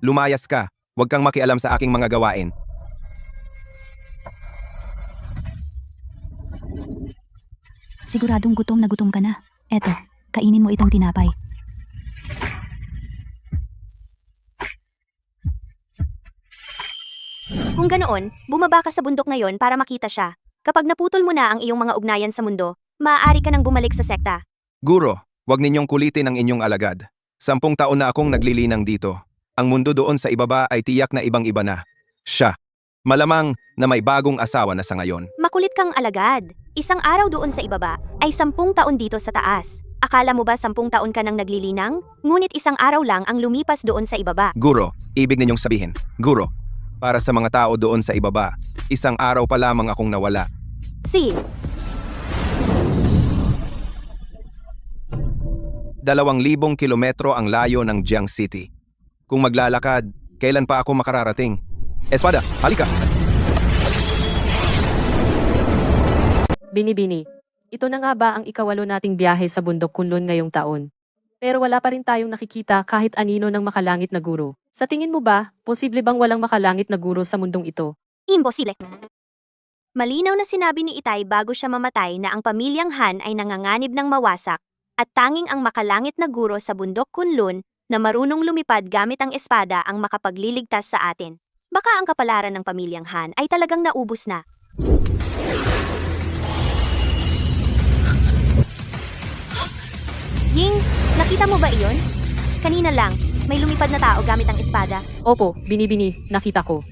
lumayas ka. Huwag kang makialam sa aking mga gawain. Siguradong gutom na gutom ka na. Eto, kainin mo itong tinapay. Kung ganoon, bumaba ka sa bundok ngayon para makita siya. Kapag naputol mo na ang iyong mga ugnayan sa mundo, maaari ka nang bumalik sa sekta. Guro, huwag ninyong kulitin ang inyong alagad. 10 taon na akong naglilinang dito. Ang mundo doon sa ibaba ay tiyak na ibang-iba na. Siya. Malamang na may bagong asawa na sa ngayon. Makulit kang alagad. Isang araw doon sa ibaba ay 10 taon dito sa taas. Akala mo ba 10 taon ka nang naglilinang? Ngunit isang araw lang ang lumipas doon sa ibaba. Guro, ibig ninyong sabihin. Guro, para sa mga tao doon sa ibaba, isang araw pa lamang akong nawala. Si, 2,000 kilometro ang layo ng Jiang City. Kung maglalakad, kailan pa ako makararating? Espada, halika! Binibini, ito na nga ba ang ikawalo nating biyahe sa bundok Kunlun ngayong taon? Pero wala pa rin tayong nakikita kahit anino ng makalangit na guro. Sa tingin mo ba, posible bang walang makalangit na guro sa mundong ito? imposible. Malinaw na sinabi ni Itay bago siya mamatay na ang pamilyang Han ay nanganganib ng mawasak at tanging ang makalangit na guro sa bundok Kunlun na marunong lumipad gamit ang espada ang makapagliligtas sa atin. Baka ang kapalaran ng pamilyang Han ay talagang naubos na. Ying, nakita mo ba iyon? Kanina lang, may lumipad na tao gamit ang espada. Opo, Binibini, nakita ko.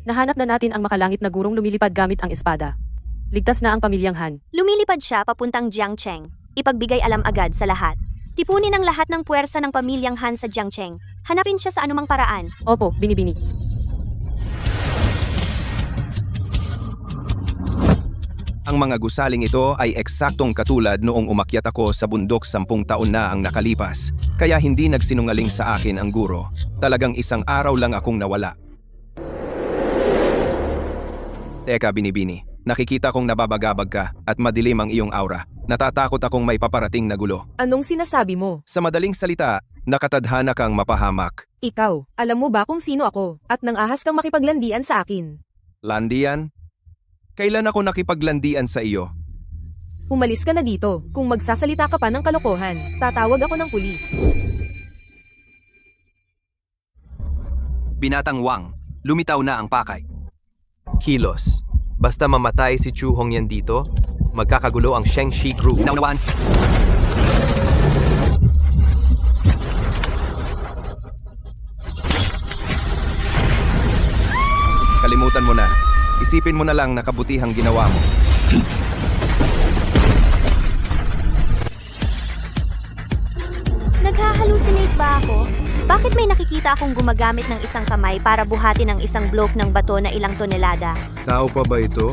Nahanap na natin ang makalangit na gurong lumilipad gamit ang espada. Ligtas na ang pamilyang Han. Lumilipad siya papuntang Jiangcheng. Ipagbigay alam agad sa lahat. Tipunin ang lahat ng puwersa ng pamilyang Han sa Jiangcheng. Hanapin siya sa anumang paraan. Opo, Binibini. Ang mga gusaling ito ay eksaktong katulad noong umakyat ako sa bundok 10 taon na ang nakalipas. Kaya hindi nagsinungaling sa akin ang guro. Talagang isang araw lang akong nawala. Teka, Binibini. Nakikita kong nababagabag ka at madilim ang iyong aura. Natatakot akong may paparating na gulo. Anong sinasabi mo? Sa madaling salita, nakatadhana kang mapahamak. Ikaw, alam mo ba kung sino ako at nang ahas kang makipaglandian sa akin? Landian? Kailan ako nakipaglandian sa iyo? Umalis ka na dito. Kung magsasalita ka pa ng kalokohan, tatawag ako ng pulis. Binatang Wang, lumitaw na ang pakay. Kilos. Basta mamatay si Chu Hongyan dito, magkakagulo ang Shengshi Group. Naunawaan. Kalimutan mo na. Isipin mo na lang na kabutihang ginawa mo. Naghahalusinate ba ako? Bakit may nakikita akong gumagamit ng isang kamay para buhatin ang isang bloke ng bato na ilang tonelada? Tao pa ba ito?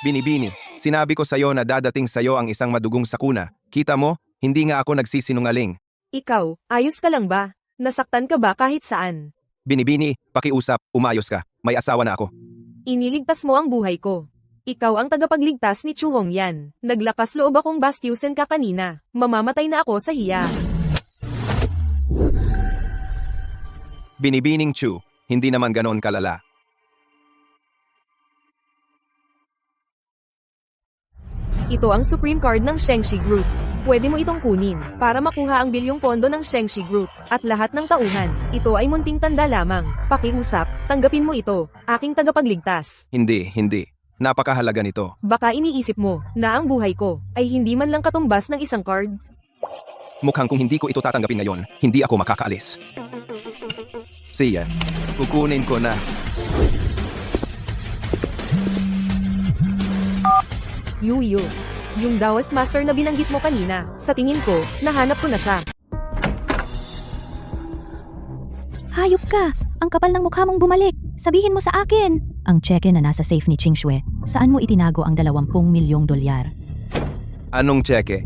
Binibini, sinabi ko sa'yo na dadating sa'yo ang isang madugong sakuna. Kita mo, hindi nga ako nagsisinungaling. Ikaw, ayos ka lang ba? Nasaktan ka ba kahit saan? Binibini, pakiusap, umayos ka. May asawa na ako. Iniligtas mo ang buhay ko. Ikaw ang tagapagligtas ni Chu Hongyan. Naglakas loob akong bastyusin ka kanina. Mamamatay na ako sa hiya. Binibining Chu, hindi naman ganoon kalala. Ito ang Supreme Card ng Shengshi Group. Pwede mo itong kunin para makuha ang bilyong pondo ng Shengshi Group at lahat ng tauhan. Ito ay munting tanda lamang. Pakiusap, tanggapin mo ito, aking tagapagligtas. Hindi. Napakahalaga nito. Baka iniisip mo na ang buhay ko ay hindi man lang katumbas ng isang card. Mukhang kung hindi ko ito tatanggapin ngayon, hindi ako makakaalis. Siya, kukunin ko na. Yuyu, yung Daoist Master na binanggit mo kanina, sa tingin ko, nahanap ko na siya. Hayop ka! Ang kapal ng mukha mong bumalik! Sabihin mo sa akin! Ang cheque na nasa safe ni Ching Shui, saan mo itinago ang 20 milyong dolyar? Anong cheque?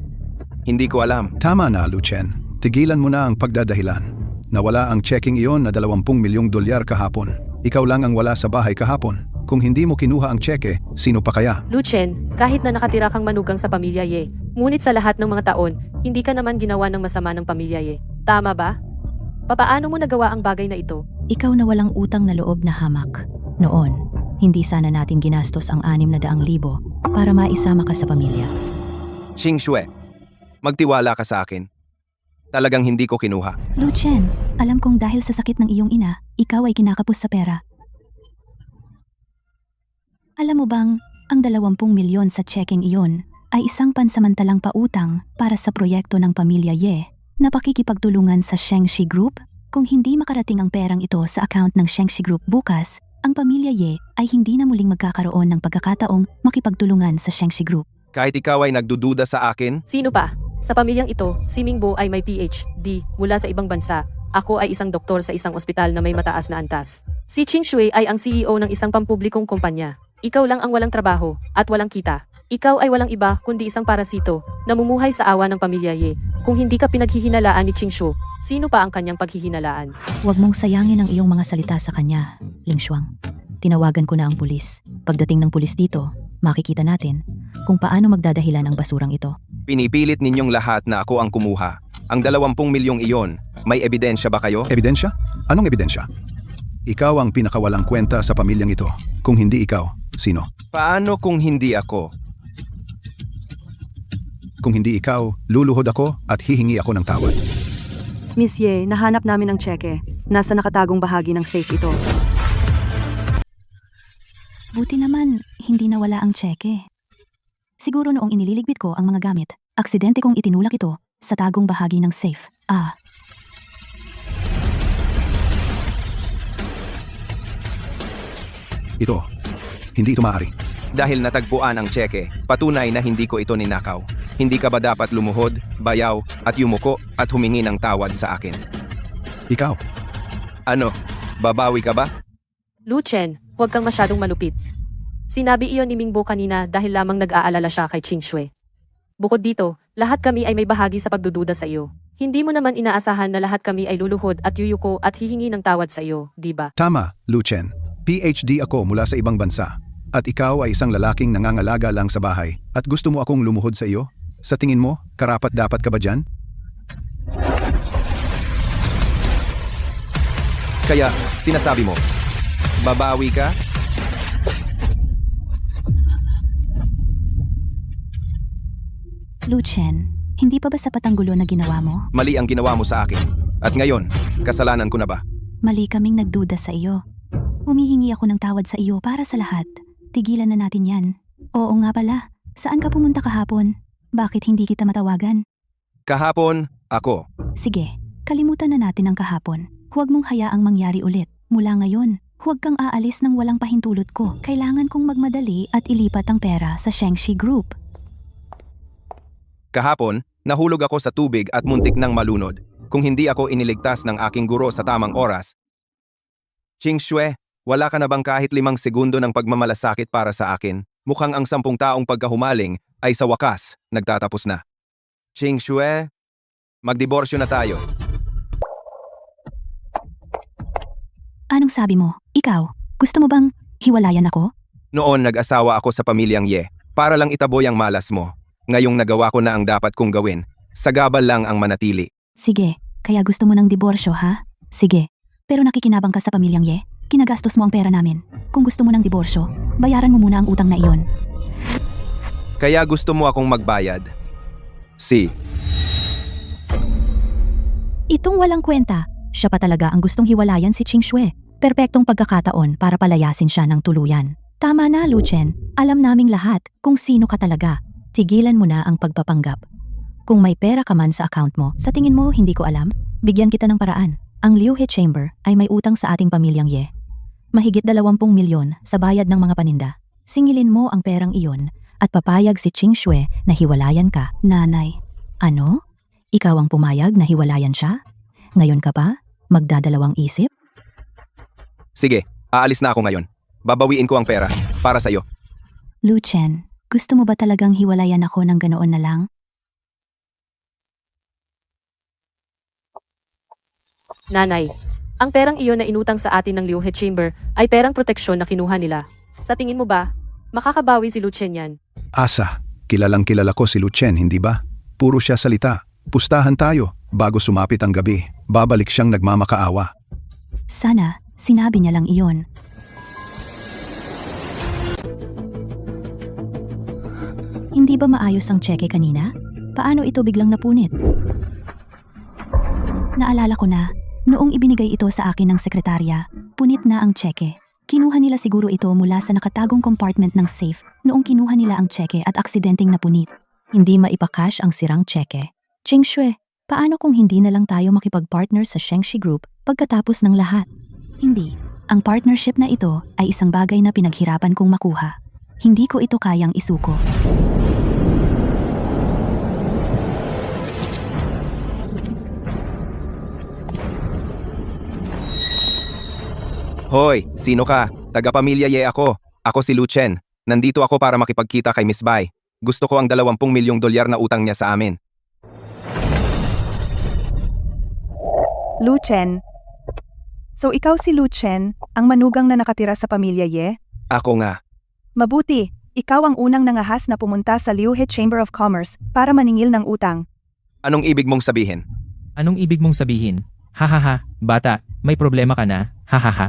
Hindi ko alam. Tama na, Lucien. Tigilan mo na ang pagdadahilan. Nawala ang checking iyon na 20 milyong dolyar kahapon. Ikaw lang ang wala sa bahay kahapon. Kung hindi mo kinuha ang cheque, sino pa kaya? Lucien, kahit na nakatira kang manugang sa pamilya Ye, Ngunit sa lahat ng mga taon, hindi ka naman ginawa ng masama ng pamilya Ye. Tama ba? Papaano mo nagawa ang bagay na ito? Ikaw na walang utang na loob na hamak. Noon, hindi sana natin ginastos ang 600,000 para maisama ka sa pamilya. Ching Shue, magtiwala ka sa akin. Talagang hindi ko kinuha. Lu Chen, alam kong dahil sa sakit ng iyong ina, ikaw ay kinakapos sa pera. Alam mo bang, ang 20 milyon sa checking iyon ay isang pansamantalang pautang para sa proyekto ng pamilya Ye na pakikipagtulungan sa Shengxi Group? Kung hindi makarating ang perang ito sa account ng Shengxi Group bukas, ang pamilya Ye ay hindi na muling magkakaroon ng pagkakataong makipagtulungan sa Shengxi Group. Kahit ikaw ay nagdududa sa akin, Sino pa? Sa pamilyang ito, si Mingbo ay may PhD mula sa ibang bansa. Ako ay isang doktor sa isang ospital na may mataas na antas. Si Ching Shui ay ang CEO ng isang pampublikong kumpanya. Ikaw lang ang walang trabaho at walang kita. Ikaw ay walang iba kundi isang parasito, namumuhay sa awa ng pamilya Ye. Kung hindi ka pinaghihinalaan ni Ching Shu, sino pa ang kanyang paghihinalaan? Huwag mong sayangin ang iyong mga salita sa kanya, Ling Shuang. Tinawagan ko na ang pulis. Pagdating ng pulis dito, makikita natin kung paano magdadahilan ang basurang ito. pinipilit ninyong lahat na ako ang kumuha. Ang 20 milyong iyon, may ebidensya ba kayo? Ebidensya? Anong ebidensya? Ikaw ang pinakawalang kwenta sa pamilyang ito. Kung hindi ikaw, sino? Paano kung hindi ako? Kung hindi ikaw, luluhod ako at hihingi ako ng tawad. Miss Ye, nahanap namin ang tseke. Nasa nakatagong bahagi ng safe ito. Buti naman, hindi nawala ang tseke. Siguro noong inililigpit ko ang mga gamit, aksidente kong itinulak ito sa tagong bahagi ng safe. Ito. Hindi ito maaari. Dahil natagpuan ang tseke, patunay na hindi ko ito ninakaw. Hindi ka ba dapat lumuhod, bayaw, at yumuko at humingi ng tawad sa akin? Ikaw. Ano? Babawi ka ba? Lu Chen, huwag kang masyadong malupit. Sinabi iyon ni Mingbo kanina dahil lamang nag-aalala siya kay Ching Shui. Bukod dito, lahat kami ay may bahagi sa pagdududa sa iyo. Hindi mo naman inaasahan na lahat kami ay luluhod at yuyuko at hihingi ng tawad sa iyo, di ba? Tama, Lu Chen. PhD ako mula sa ibang bansa. At ikaw ay isang lalaking nangangalaga lang sa bahay. At gusto mo akong lumuhod sa iyo? Sa tingin mo, karapat-dapat ka ba dyan? Kaya, sinasabi mo, babawi ka? Lu Chen, hindi pa ba sapat ang gulo na ginawa mo? Mali ang ginawa mo sa akin. At ngayon, kasalanan ko na ba? Mali kaming nagduda sa iyo. Humihingi ako ng tawad sa iyo para sa lahat. Tigilan na natin yan. Oo nga pala, saan ka pumunta kahapon? Bakit hindi kita matawagan? Kahapon, ako. Sige, kalimutan na natin ang kahapon. Huwag mong hayaang mangyari ulit. Mula ngayon, huwag kang aalis ng walang pahintulot ko. Kailangan kong magmadali at ilipat ang pera sa Shengxi Group. Kahapon, nahulog ako sa tubig at muntik nang malunod. Kung hindi ako iniligtas ng aking guro sa tamang oras. Ching Shui, wala ka na bang kahit 5 segundo ng pagmamalasakit para sa akin? Mukhang ang 10 taong pagkahumaling ay sa wakas, nagtatapos na. Ching Shui, magdiborsyo na tayo. Anong sabi mo? Ikaw, gusto mo bang hiwalayan ako? Noon nag-asawa ako sa pamilyang Ye, para lang itaboy ang malas mo. Ngayong nagawa ko na ang dapat kong gawin. Sagabal lang ang manatili. Sige, kaya gusto mo ng diborsyo ha? Sige, pero nakikinabang ka sa pamilyang Ye? Kinagastos mo ang pera namin. Kung gusto mo ng diborsyo, bayaran mo muna ang utang na iyon. Kaya gusto mo akong magbayad. Itong walang kwenta, siya pa talaga ang gustong hiwalayan si Ching Shui. Perpektong pagkakataon para palayasin siya ng tuluyan. Tama na, Lu Chen. Alam naming lahat kung sino ka talaga. Tigilan mo na ang pagpapanggap. Kung may pera ka man sa account mo, sa tingin mo hindi ko alam? Bigyan kita ng paraan. Ang Liu He Chamber ay may utang sa ating pamilyang Ye. Mahigit 20 milyon sa bayad ng mga paninda. Singilin mo ang perang iyon at papayag si Ching Shui na hiwalayan ka, nanay. Ano? Ikaw ang pumayag na hiwalayan siya? Ngayon ka pa? Magdadalawang isip? Sige, aalis na ako ngayon. Babawiin ko ang pera para sa iyo. Lu Chen, gusto mo ba talagang hiwalayan ako ng ganoon na lang? Nanay, ang perang iyon na inutang sa atin ng Liu He Chamber ay perang proteksyon na kinuha nila. Sa tingin mo ba, makakabawi si Lu Chen yan? Asa, Kilalang kilala ko si Lucien, hindi ba? Puro siya salita. Pustahan tayo. Bago sumapit ang gabi, babalik siyang nagmamakaawa. Sana, sinabi niya lang iyon. Hindi ba maayos ang cheque kanina? Paano ito biglang napunit? Naalala ko na, noong ibinigay ito sa akin ng sekretarya, punit na ang cheque. Kinuha nila siguro ito mula sa nakatagong compartment ng safe noong kinuha nila ang cheque at aksidenteng napunit. Hindi maipakash ang sirang cheque. Cheng Xue, paano kung hindi na lang tayo makipag-partner sa Shengxi Group pagkatapos ng lahat? Hindi. Ang partnership na ito ay isang bagay na pinaghirapan kong makuha. Hindi ko ito kayang isuko. Hoy, sino ka? Taga-pamilya Ye ako. Ako si Lucien. Nandito ako para makipagkita kay Miss Bai. Gusto ko ang 20 milyong dolyar na utang niya sa amin. Lucien. So ikaw si Lucien, ang manugang na nakatira sa pamilya Ye? Ako nga. Mabuti, ikaw ang unang nangahas na pumunta sa Liuhe Chamber of Commerce para maningil ng utang. Anong ibig mong sabihin? Anong ibig mong sabihin? Hahaha, bata, may problema ka na, hahaha.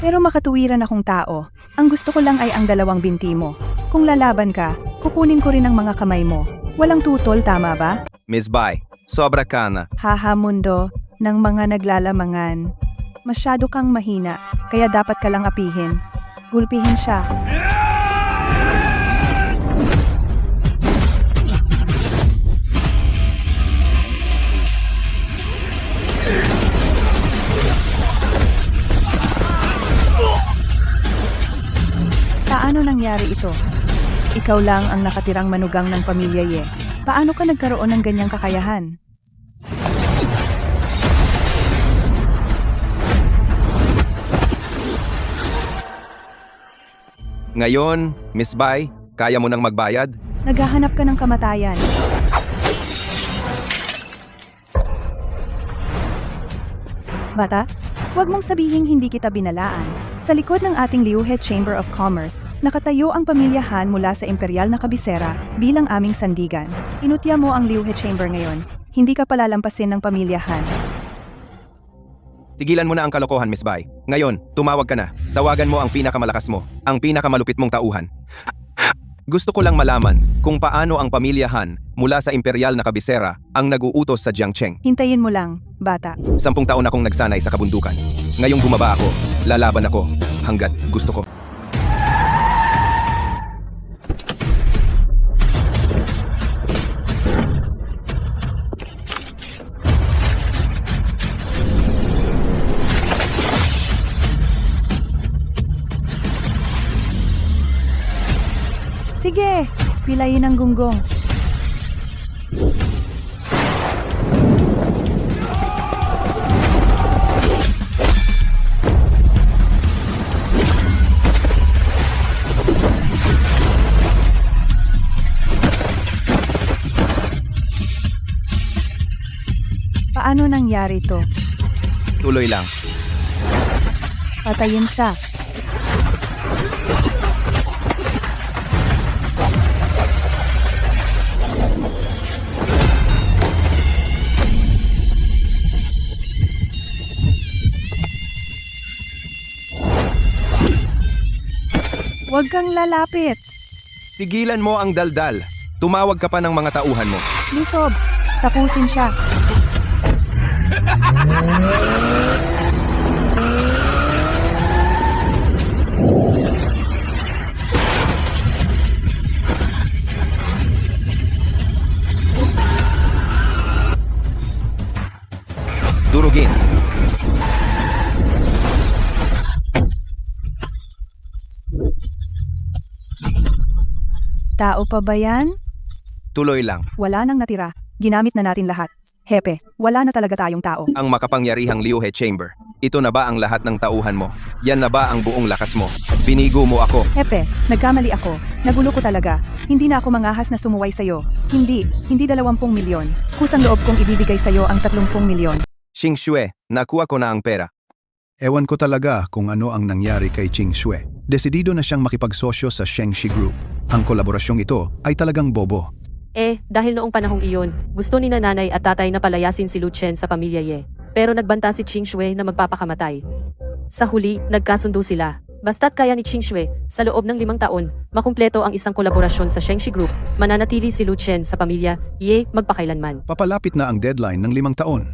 Pero makatuwiran akong tao. Ang gusto ko lang ay ang 2 binti mo. Kung lalaban ka, kukunin ko rin ang mga kamay mo. Walang tutol, tama ba? Miss Bai, sobra ka na. Haha mundo ng mga naglalamangan. Masyado kang mahina, kaya dapat ka lang apihin. Gulpihin siya. Paano nangyari ito? Ikaw lang ang nakatirang manugang ng pamilya Ye. Paano ka nagkaroon ng ganyang kakayahan? Ngayon, Miss Bai, kaya mo nang magbayad? Naghahanap ka ng kamatayan. Bata, huwag mong sabihing hindi kita binalaan. Sa likod ng ating Liuhe Chamber of Commerce, nakatayo ang pamilya Han mula sa imperial na kabisera bilang aming sandigan. Inutya mo ang Liuhe Chamber ngayon. Hindi ka palalampasin ng pamilya Han. Tigilan mo na ang kalokohan, Miss Bai. Ngayon, tumawag ka na. Tawagan mo ang pinakamalakas mo, ang pinakamalupit mong tauhan. Gusto ko lang malaman kung paano ang pamilya Han mula sa imperial na kabisera ang nag-uutos sa Jiangcheng. Hintayin mo lang, bata. 10 taon akong nagsanay sa kabundukan. Ngayong bumaba ako, lalaban ako hanggat gusto ko. Sige, pilayin ang gunggong. Paano nangyari to? Tuloy lang. Patayin siya. Huwag kang lalapit. Tigilan mo ang daldal. Tumawag ka pa ng mga tauhan mo. Lusob, tapusin siya. Durugin. Tao pa ba yan? Tuloy lang. Wala nang natira. Ginamit na natin lahat. Hepe, wala na talaga tayong tao. Ang makapangyarihang Liuhe Chamber. Ito na ba ang lahat ng tauhan mo? Yan na ba ang buong lakas mo? Binigo mo ako. Hepe, nagkamali ako. Nagulo ko talaga. Hindi na ako mangahas na sumuway sa'yo. Hindi 20 milyon. Kusang loob kong ibibigay sa'yo ang 30 milyon. Xing Xue, nakuha ko na ang pera. Ewan ko talaga kung ano ang nangyari kay Ching Shue. Desidido na siyang makipagsosyo sa Shengshi Group. Ang kolaborasyong ito ay talagang bobo. Dahil noong panahong iyon, gusto ni nanay at tatay na palayasin si Lu Chen sa pamilya Ye. Pero nagbanta si Ching Shue na magpapakamatay. Sa huli, nagkasundo sila. Basta't kaya ni Ching Shue, sa loob ng 5 taon, makumpleto ang isang kolaborasyon sa Shengshi Group, mananatili si Lu Chen sa pamilya Ye magpakailanman. Papalapit na ang deadline ng 5 taon.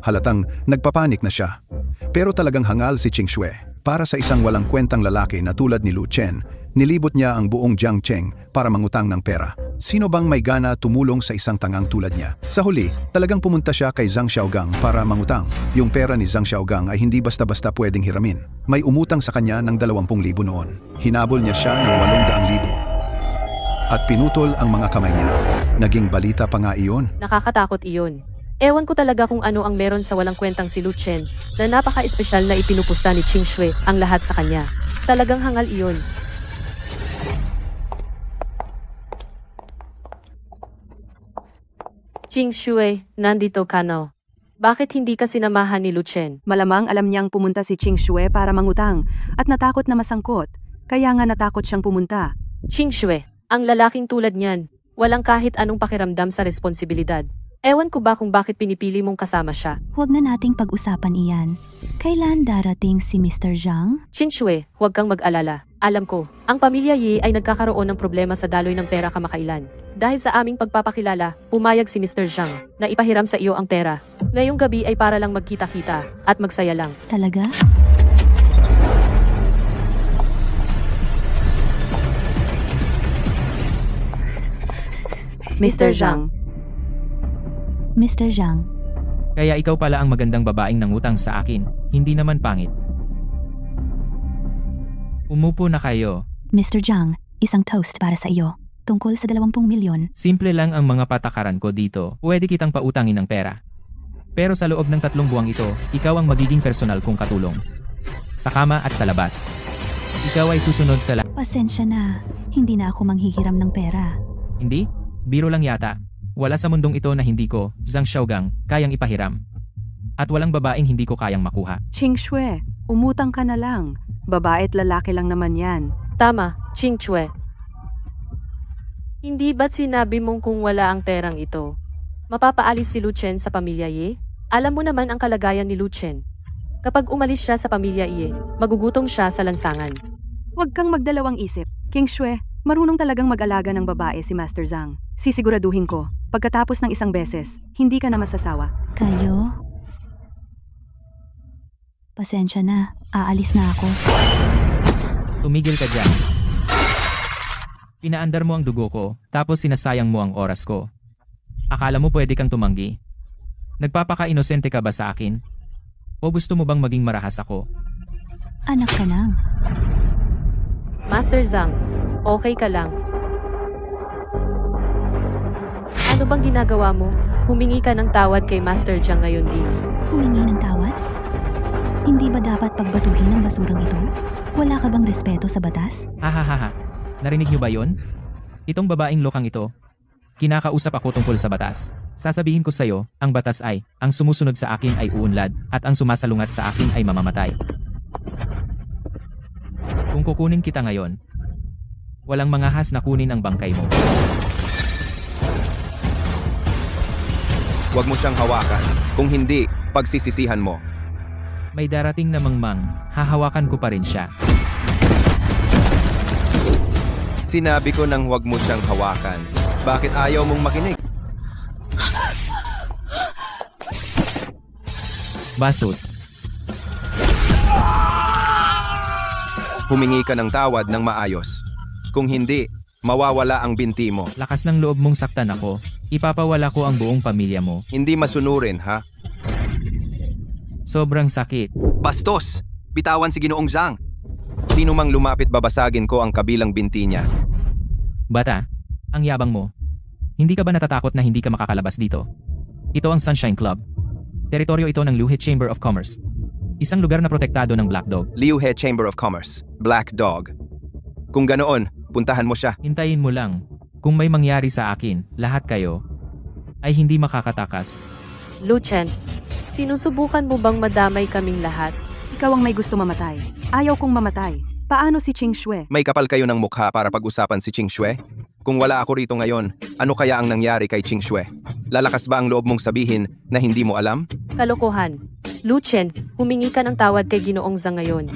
Halatang nagpapanik na siya. Pero talagang hangal si Ching Shue. Para sa isang walang kwentang lalaki na tulad ni Lu Chen, nilibot niya ang buong Jiangcheng para mangutang ng pera. Sino bang may gana tumulong sa isang tangang tulad niya? Sa huli, talagang pumunta siya kay Zhang Xiaogang para mangutang. Yung pera ni Zhang Xiaogang ay hindi basta-basta pwedeng hiramin. May umutang sa kanya ng 20,000 noon. Hinabol niya siya ng 800,000. At pinutol ang mga kamay niya. Naging balita pa nga iyon. Nakakatakot iyon. Ewan ko talaga kung ano ang meron sa walang kwentang si Lu Chen, na napaka-espesyal na ipinupusta ni Ching Shue ang lahat sa kanya. Talagang hangal iyon. Ching Shue, nandito ka no. Bakit hindi ka sinamahan ni Lu Chen? Malamang alam niyang pumunta si Ching Shue para mangutang at natakot na masangkot. Kaya nga natakot siyang pumunta. Ching Shue, ang lalaking tulad niyan, walang kahit anong pakiramdam sa responsibilidad. Ewan ko ba kung bakit pinipili mong kasama siya. Huwag na nating pag-usapan iyan. Kailan darating si Mr. Zhang? Ching Shue, huwag kang mag-alala. Alam ko, ang pamilya Yi ay nagkakaroon ng problema sa daloy ng pera kamakailan. Dahil sa aming pagpapakilala, pumayag si Mr. Zhang na ipahiram sa iyo ang pera. Ngayong gabi ay para lang magkita-kita at magsaya lang. Talaga? Mr. Zhang. Mr. Zhang, Kaya ikaw pala ang magandang babaeng nangutang sa akin, hindi naman pangit. Umupo na kayo. Mr. Zhang, isang toast para sa iyo. Tungkol sa 20 milyon. Simple lang ang mga patakaran ko dito. Pwede kitang pautangin ng pera. Pero sa loob ng 3 buwang ito, ikaw ang magiging personal kong katulong. Sa kama at sa labas. Ikaw ay susunod sa Pasensya na, hindi na ako manghihiram ng pera. Hindi? Biro lang yata. Wala sa mundong ito na hindi ko, Zhang Xiaogang, kayang ipahiram. At walang babaeng hindi ko kayang makuha. Ching Shue, umutang ka na lang. Babae at lalaki lang naman yan. Tama, Ching Shue. Hindi ba't sinabi mong kung wala ang perang ito, mapapaalis si Lu Chen sa pamilya Ye? Alam mo naman ang kalagayan ni Lu Chen. Kapag umalis siya sa pamilya Ye, magugutom siya sa lansangan. Huwag kang magdalawang isip. King Shue, marunong talagang mag-alaga ng babae si Master Zhang. Sisiguraduhin ko, pagkatapos ng isang beses, hindi ka na masasawa. Kayo? Pasensya na, aalis na ako. Tumigil ka dyan. Pinaandar mo ang dugo ko, tapos sinasayang mo ang oras ko. Akala mo pwede kang tumanggi? Nagpapaka-inosente ka ba sa akin? O gusto mo bang maging marahas ako? Anak ka lang. Master Zhang, okay ka lang? Ano bang ginagawa mo? Humingi ka ng tawad kay Master Zhang ngayon din. Humingi ng tawad? Hindi ba dapat pagbatuhin ang basurang ito? Wala ka bang respeto sa batas? Hahaha. Narinig niyo ba yon? Itong babaeng lokang ito. Kinakausap ako tungkol sa batas. Sasabihin ko sa'yo, ang batas ay, ang sumusunod sa akin ay uunlad, at ang sumasalungat sa akin ay mamamatay. Kung kukunin kita ngayon, walang mangahas na kunin ang bangkay mo. Huwag mo siyang hawakan. Kung hindi, pagsisisihan mo. May darating na mangmang, hahawakan ko pa rin siya. Sinabi ko nang huwag mo siyang hawakan. Bakit ayaw mong makinig? Bastos. Humingi ka ng tawad ng maayos. Kung hindi, mawawala ang binti mo. Lakas ng loob mong saktan ako. Ipapawala ko ang buong pamilya mo. Hindi masunurin, ha? Sobrang sakit. Bastos! Bitawan si Ginoong Zhang. Sino mang lumapit babasagin ko ang kabilang binti niya. Bata, ang yabang mo. Hindi ka ba natatakot na hindi ka makakalabas dito? Ito ang Sunshine Club. Teritoryo ito ng Liu He Chamber of Commerce. Isang lugar na protektado ng Black Dog. Liu He Chamber of Commerce. Black Dog. Kung ganoon, puntahan mo siya. Hintayin mo lang. Kung may mangyari sa akin, lahat kayo ay hindi makakatakas. Lu Chen, sinusubukan mo bang madamay kaming lahat? Ikaw ang may gusto mamatay. Ayaw kong mamatay. Paano si Ching Shue? May kapal kayo ng mukha para pag-usapan si Ching Shue? Kung wala ako rito ngayon, ano kaya ang nangyari kay Ching Shue? Lalakas ba ang loob mong sabihin na hindi mo alam? Kalokohan. Lu Chen, humingi ka ng tawad kay Ginoong Zhang ngayon.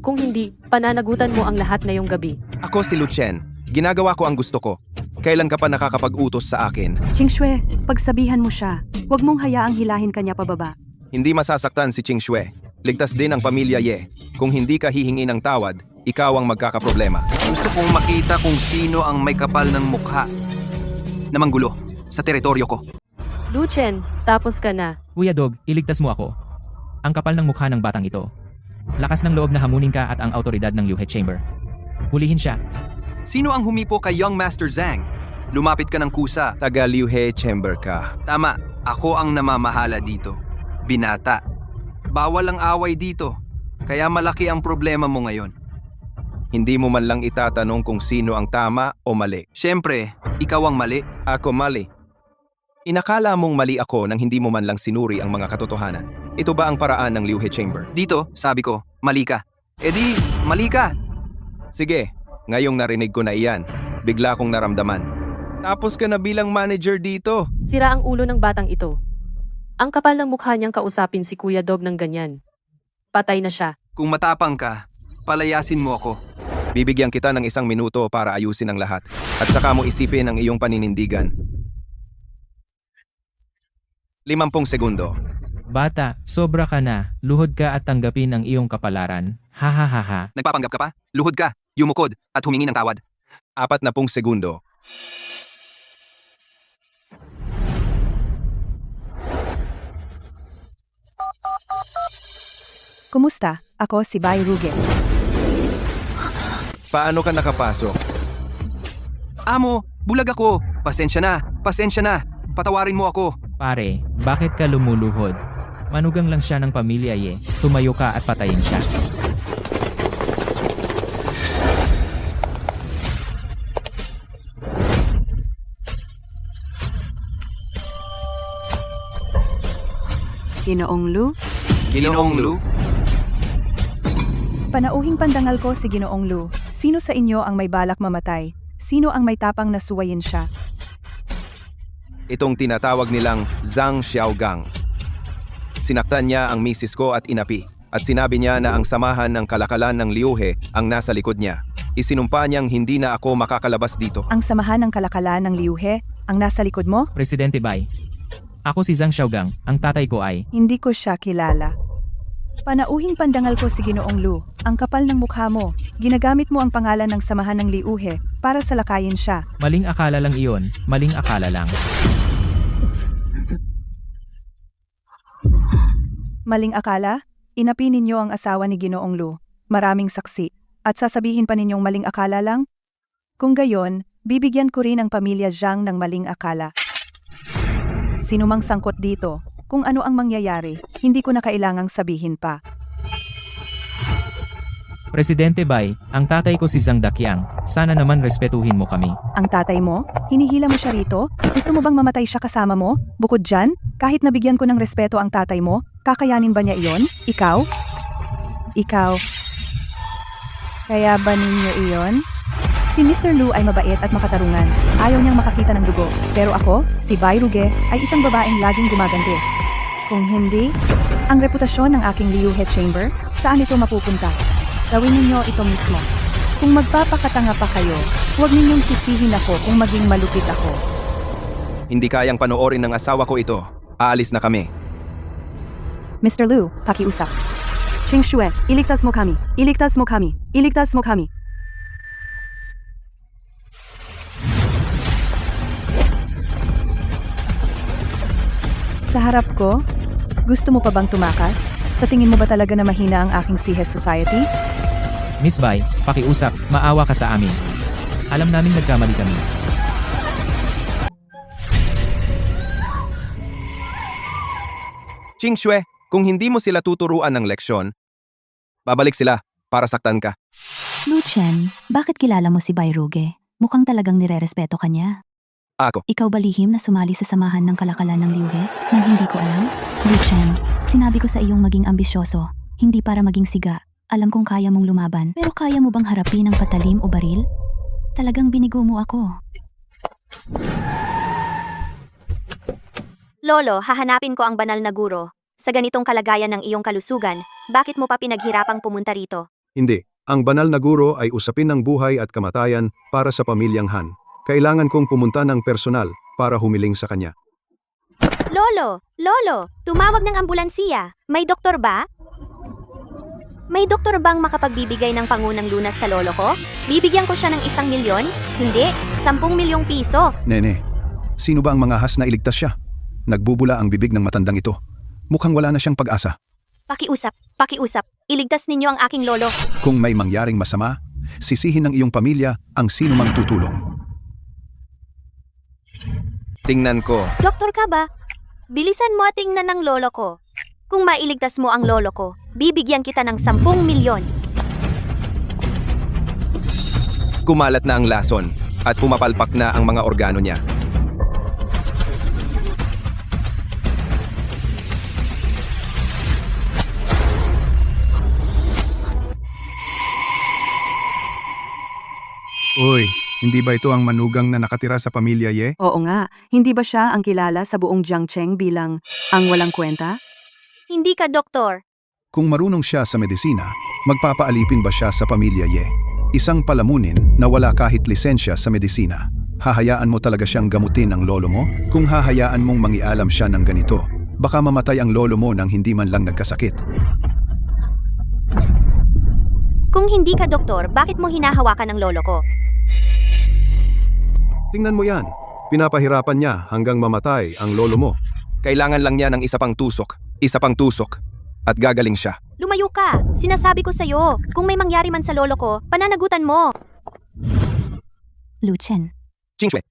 Kung hindi, pananagutan mo ang lahat ngayong gabi. Ako si Lu Chen. Ginagawa ko ang gusto ko. Kailan ka pa nakakapag-utos sa akin? Ching Shue, pagsabihan mo siya. Huwag mong hayaang hilahin kanya pababa. Hindi masasaktan si Ching Shue. Ligtas din ang pamilya Ye. Kung hindi ka hihingi ng tawad, ikaw ang magkakaproblema. Gusto kong makita kung sino ang may kapal ng mukha na manggulo sa teritoryo ko. Lu Chen, tapos ka na. Kuya Dog, iligtas mo ako. Ang kapal ng mukha ng batang ito. Lakas ng loob na hamunin ka at ang autoridad ng Liuhe Chamber. Hulihin siya. Sino ang humipo kay Young Master Zhang? Lumapit ka ng kusa. Taga Liuhe Chamber ka. Tama, ako ang namamahala dito. Binata. Bawal ang away dito. Kaya malaki ang problema mo ngayon. Hindi mo man lang itatanong kung sino ang tama o mali. Siyempre, ikaw ang mali. Ako mali. Inakala mong mali ako nang hindi mo man lang sinuri ang mga katotohanan. Ito ba ang paraan ng Liuhe Chamber? Dito, sabi ko, mali ka. E di, mali ka. Sige, ngayong narinig ko na iyan, bigla kong naramdaman. Tapos ka na bilang manager dito. Sira ang ulo ng batang ito. Ang kapal ng mukha niyang kausapin si Kuya Dog ng ganyan. Patay na siya. Kung matapang ka, palayasin mo ako. Bibigyan kita ng 1 minuto para ayusin ang lahat. At saka mo isipin ang iyong paninindigan. 50 segundo. Bata, sobra ka na. Luhod ka at tanggapin ang iyong kapalaran. Ha ha ha ha. Nagpapanggap ka pa? Luhod ka, yumukod, at humingi ng tawad. 40 segundo. Kumusta? Ako si Bai Ruge. Paano ka nakapasok? Amo, bulag ako. Pasensya na, pasensya na. Patawarin mo ako. Pare, bakit ka lumuluhod? Manugang lang siya ng pamilya Ye. Tumayo ka at patayin siya. Ginoong Lu? Ginoong Lu? Panauhing pandangal ko si Ginoong Lu. Sino sa inyo ang may balak mamatay? Sino ang may tapang na suwayin siya? Itong tinatawag nilang Zhang Xiaogang. Sinaktan niya ang misis ko at inapi. At sinabi niya na ang samahan ng kalakalan ng Liuhe ang nasa likod niya. Isinumpa niyang hindi na ako makakalabas dito. Ang samahan ng kalakalan ng Liuhe ang nasa likod mo? Presidente Bai. Ako si Zhang Xiaogang. Ang tatay ko ay... Hindi ko siya kilala. Panauhing pandangal ko si Ginoong Lu. Ang kapal ng mukha mo. Ginagamit mo ang pangalan ng samahan ng Liuhe para salakayin siya. Maling akala lang iyon. Maling akala lang. Maling akala? Inapi ninyo ang asawa ni Ginoong Lu. Maraming saksi. At sasabihin pa ninyong maling akala lang? Kung gayon, bibigyan ko rin ang pamilya Zhang ng maling akala. Sino mang sangkot dito, kung ano ang mangyayari, hindi ko na kailangang sabihin pa. Presidente Bai, ang tatay ko si Zhang Daqiang. Sana naman respetuhin mo kami. Ang tatay mo? Hinihila mo siya rito? Gusto mo bang mamatay siya kasama mo? Bukod dyan, kahit nabigyan ko ng respeto ang tatay mo, kakayanin ba niya iyon? Ikaw? Ikaw? Kaya ba ninyo iyon? Si Mr. Lu ay mabait at makatarungan. Ayaw niyang makakita ng dugo. Pero ako, si Bai Ruge, ay isang babaeng laging gumaganti. Kung hindi, ang reputasyon ng aking Liuhe Chamber, saan ito mapupunta? Gawin ninyo ito mismo. Kung magpapakatanga pa kayo, huwag ninyong sisihin ako kung maging malupit ako. Hindi kayang panoorin ng asawa ko ito. Aalis na kami. Mr. Lu, pakiusap. Ching Shue, iligtas mo kami. Iligtas mo kami. Iligtas mo kami. Sa harap ko, gusto mo pa bang tumakas? Sa tingin mo ba talaga na mahina ang aking Sihes Society? Miss Bai, pakiusap, maawa ka sa amin. Alam namin nagkamali kami. Ching Shue, kung hindi mo sila tuturuan ng leksyon, babalik sila para saktan ka. Lu Chen, bakit kilala mo si Bai Ruge? Mukhang talagang nirerespeto ka niya. Ako. Ikaw ba lihim na sumali sa samahan ng kalakalan ng Liuhe nang hindi ko alam? Lu Chen, sinabi ko sa iyong maging ambisyoso. Hindi para maging siga. Alam kong kaya mong lumaban. Pero kaya mo bang harapin ang patalim o baril? Talagang binigo mo ako. Lolo, hahanapin ko ang banal na guro. Sa ganitong kalagayan ng iyong kalusugan, bakit mo pa pinaghirapang pumunta rito? Hindi. Ang banal na guro ay usapin ng buhay at kamatayan para sa pamilyang Han. Kailangan kong pumunta ng personal para humiling sa kanya. Lolo! Lolo! Tumawag ng ambulansiya. May doktor ba? May doktor bang makapagbibigay ng pangunang lunas sa lolo ko? Bibigyan ko siya ng 1 milyon? Hindi, 10 milyong piso. Nene, sino ba ang mga has na iligtas siya? Nagbubula ang bibig ng matandang ito. Mukhang wala na siyang pag-asa. Pakiusap. Iligtas ninyo ang aking lolo. Kung may mangyaring masama, sisihin ng iyong pamilya ang sino mang tutulong. Tingnan ko. Doktor ka ba? Bilisan mo at tingnan ng lolo ko. Kung mailigtas mo ang lolo ko, bibigyan kita ng 10 milyon. Kumalat na ang lason at pumapalpak na ang mga organo niya. Uy, hindi ba ito ang manugang na nakatira sa pamilya Ye? Oo nga, hindi ba siya ang kilala sa buong Jiangcheng bilang ang walang kwenta? Hindi ka doktor. Kung marunong siya sa medisina, magpapaalipin ba siya sa pamilya Ye? Isang palamunin na wala kahit lisensya sa medisina. Hahayaan mo talaga siyang gamutin ang lolo mo? Kung hahayaan mong mangialam siya ng ganito, baka mamatay ang lolo mo nang hindi man lang nagkasakit. Kung hindi ka doktor, bakit mo hinahawakan ang lolo ko? Tingnan mo yan. Pinapahirapan niya hanggang mamatay ang lolo mo. Kailangan lang niya ng isa pang tusok. At gagaling siya. Lumayo ka! Sinasabi ko sa'yo, kung may mangyari man sa lolo ko, pananagutan mo! Lucien, Qingxue,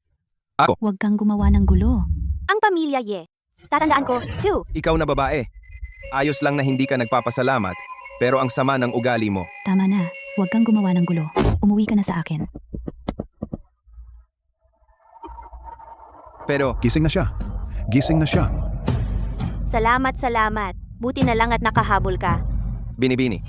huwag kang gumawa ng gulo. Ang pamilya Ye. Tatandaan ko, 2. ikaw na babae. Ayos lang na hindi ka nagpapasalamat, pero ang sama ng ugali mo. Tama na, huwag kang gumawa ng gulo. Umuwi ka na sa akin. Pero Gising na siya. Gising na siya. Salamat. Buti na lang at nakahabol ka. Binibini,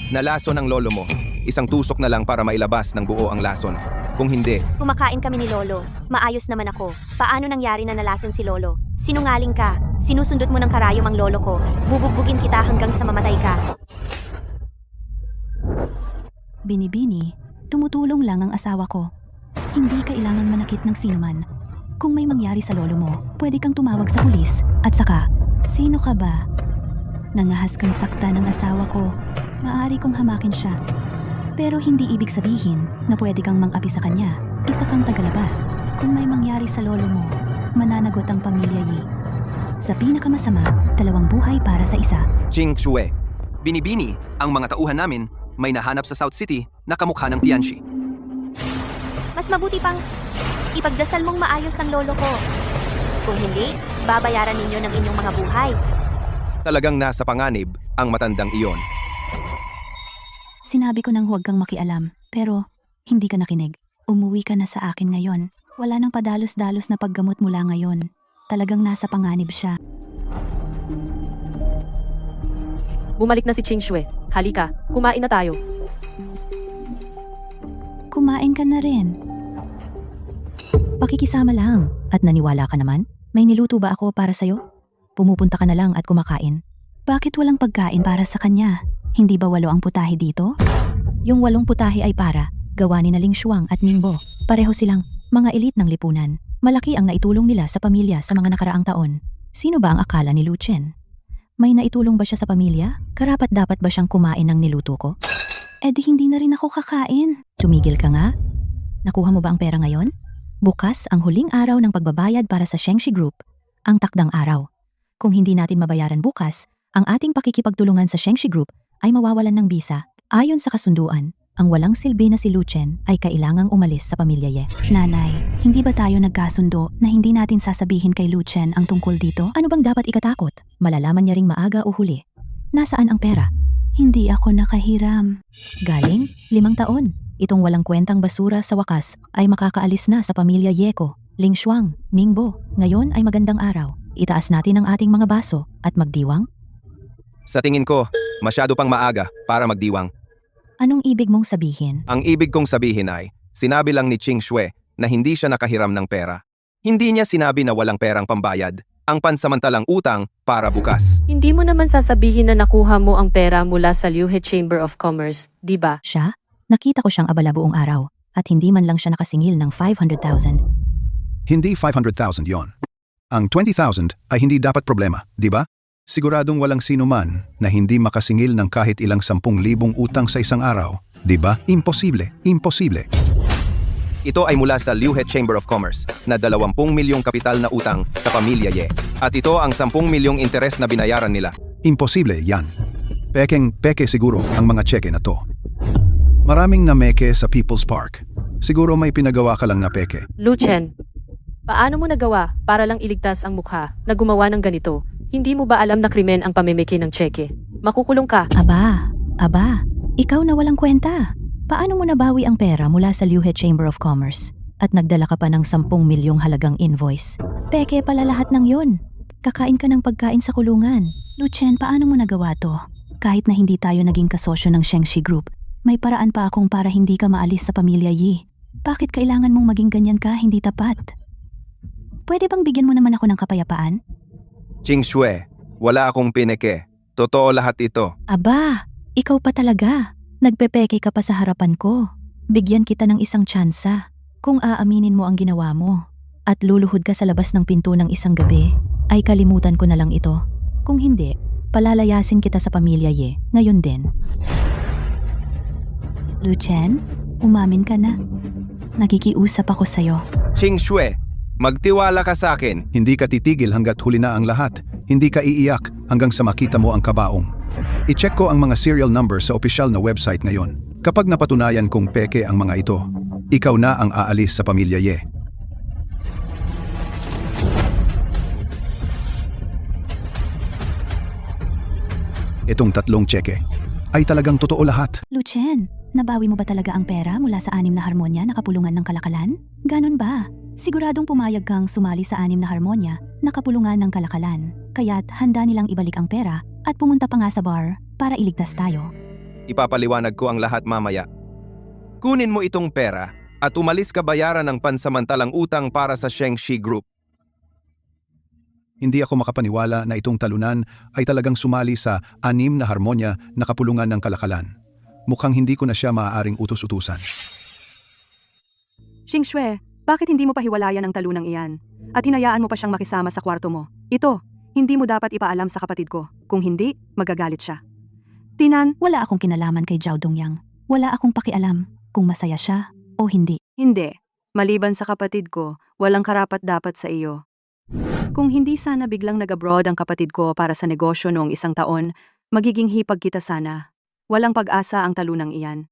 nalason ang lolo mo. Isang tusok na lang para mailabas ng buo ang lason. Kung hindi, Kumakain kami ni lolo. Maayos naman ako. Paano nangyari na nalason si lolo? Sinungaling ka. Sinusundot mo ng karayom ang lolo ko. Bubugbugin kita hanggang sa mamatay ka. Binibini, tumutulong lang ang asawa ko. Hindi kailangan manakit ng sinuman. Kung may mangyari sa lolo mo, pwede kang tumawag sa pulis. At saka, sino ka ba? Nangahas kang sakta ng asawa ko. Maaari kong hamakin siya. Pero hindi ibig sabihin na pwede kang mang-api sa kanya. Isa kang tagalabas. Kung may mangyari sa lolo mo, mananagot ang pamilya Yi. Sa pinakamasama, 2 buhay para sa isa. Qingxue. Binibini, ang mga tauhan namin may nahanap sa South City na kamukha ng Tianxi. Mas mabuti pang ipagdasal mong maayos ang lolo ko. Kung hindi, babayaran ninyo ng inyong mga buhay. talagang nasa panganib ang matandang iyon. Sinabi ko nang huwag kang makialam, pero hindi ka nakinig. Umuwi ka na sa akin ngayon. Wala nang padalos-dalos na paggamot mula ngayon. Talagang nasa panganib siya. Bumalik na si Qingxue. Halika, kumain na tayo. Kumain ka na rin. Pakikisama lang. At naniwala ka naman? May niluto ba ako para sa'yo? Pumupunta ka na lang at kumakain. Bakit walang pagkain para sa kanya? Hindi ba 8 ang putahe dito? Yung 8 putahe ay para, gawa ni Ling Shuang at Ningbo. Pareho silang mga elite ng lipunan. Malaki ang naitulong nila sa pamilya sa mga nakaraang taon. Sino ba ang akala ni Lucien? May naitulong ba siya sa pamilya? Karapat-dapat ba siyang kumain ng niluto ko? Eh di hindi na rin ako kakain. Tumigil ka nga. Nakuha mo ba ang pera ngayon? Bukas ang huling araw ng pagbabayad para sa Shengxi Group, ang takdang araw. Kung hindi natin mabayaran bukas, ang ating pakikipagtulungan sa Shengxi Group ay mawawalan ng bisa. Ayon sa kasunduan, ang walang silbi na si Lucien ay kailangang umalis sa pamilya Ye. Nanay, hindi ba tayo nagkasundo na hindi natin sasabihin kay Lucien ang tungkol dito? Ano bang dapat ikatakot? Malalaman niya ring maaga o huli. Nasaan ang pera? Hindi ako nakahiram. Galing? 5 taon. Itong walang kwentang basura sa wakas ay makakaalis na sa pamilya Yeko, Ling Shuang, Ningbo. Ngayon ay magandang araw. Itaas natin ang ating mga baso at magdiwang. Sa tingin ko, masyado pang maaga para magdiwang. Anong ibig mong sabihin? Ang ibig kong sabihin ay, sinabi lang ni Ching Shue na hindi siya nakahiram ng pera. Hindi niya sinabi na walang perang pambayad, ang pansamantalang utang para bukas. Hindi mo naman sasabihin na nakuha mo ang pera mula sa Liuhe Chamber of Commerce, di ba? Siya? Nakita ko siyang abala buong araw at hindi man lang siya nakasingil ng 500,000. Hindi 500,000 yon. Ang 20,000 ay hindi dapat problema, di ba? Siguradong walang sino man na hindi makasingil ng kahit ilang 10,000 utang sa isang araw, di ba? Imposible, imposible. Ito ay mula sa Liuhe Chamber of Commerce na 20 milyong kapital na utang sa pamilya Ye. At ito ang 10 milyong interes na binayaran nila. Imposible yan. Peke siguro ang mga tseke na to. Maraming nameke sa People's Park. Siguro may pinagawa ka lang na peke. Luchen, paano mo nagawa para lang iligtas ang mukha na gumawa ng ganito? Hindi mo ba alam na krimen ang pamimiki ng tseke? Makukulong ka. Aba, ikaw na walang kwenta. Paano mo nabawi ang pera mula sa Liuhe Chamber of Commerce? At nagdala ka pa ng 10 milyong halagang invoice. Peke pala lahat ng yun. Kakain ka ng pagkain sa kulungan. Luchen, paano mo nagawa to? Kahit na hindi tayo naging kasosyo ng Shengshi Group, may paraan pa akong para hindi ka maalis sa pamilya Yi. Bakit kailangan mong maging ganyan ka, hindi tapat? Pwede bang bigyan mo naman ako ng kapayapaan? Ching Shue, wala akong pineke. Totoo lahat ito. Aba, ikaw pa talaga. Nagpepeke ka pa sa harapan ko. Bigyan kita ng isang tsansa. Kung aaminin mo ang ginawa mo at luluhod ka sa labas ng pinto ng isang gabi, ay kalimutan ko na lang ito. Kung hindi, palalayasin kita sa pamilya Ye, ngayon din. Luchen, umamin ka na. Nakikiusap ako sa'yo. Ching Shue, magtiwala ka sa akin. Hindi ka titigil hanggat huli na ang lahat. Hindi ka iiyak hanggang sa makita mo ang kabaong. I-check ko ang mga serial number sa opisyal na website ngayon. Kapag napatunayan kong peke ang mga ito, ikaw na ang aalis sa pamilya Ye. Itong 3 tseke ay talagang totoo lahat. Luchen, nabawi mo ba talaga ang pera mula sa 6 na harmonya na kapulungan ng Kalakalan? Ganon ba? Siguradong pumayag kang sumali sa 6 na harmonya na kapulungan ng Kalakalan. Kaya't handa nilang ibalik ang pera at pumunta pa nga sa bar para iligtas tayo. Ipapaliwanag ko ang lahat mamaya. Kunin mo itong pera at umalis ka bayaran ng pansamantalang utang para sa Shengshi Group. Hindi ako makapaniwala na itong talunan ay talagang sumali sa 6 na harmonya na kapulungan ng Kalakalan. Mukhang hindi ko na siya maaaring utos-utusan. Ching Shue, bakit hindi mo pahiwalayan ang talunang iyan? At hinayaan mo pa siyang makisama sa kwarto mo? Ito, hindi mo dapat ipaalam sa kapatid ko. Kung hindi, magagalit siya. Tinan, Wala akong kinalaman kay Zhao Dongyang. Wala akong pakialam kung masaya siya o hindi. hindi. Maliban sa kapatid ko, walang karapat-dapat sa iyo. Kung hindi sana biglang nag-abroad ang kapatid ko para sa negosyo noong 1 taon, magiging hipag kita sana. Walang pag-asa ang talunang iyan.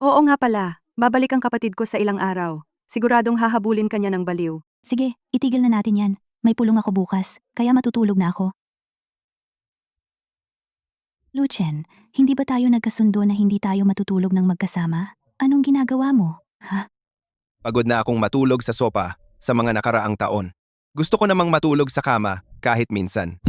Oo nga pala, babalik ang kapatid ko sa ilang araw. Siguradong hahabulin ka niya ng baliw. Sige, itigil na natin yan. May pulong ako bukas, kaya matutulog na ako. Luchen, hindi ba tayo nagkasundo na hindi tayo matutulog ng magkasama? Anong ginagawa mo? Pagod na akong matulog sa sopa sa mga nakaraang taon. Gusto ko namang matulog sa kama kahit minsan.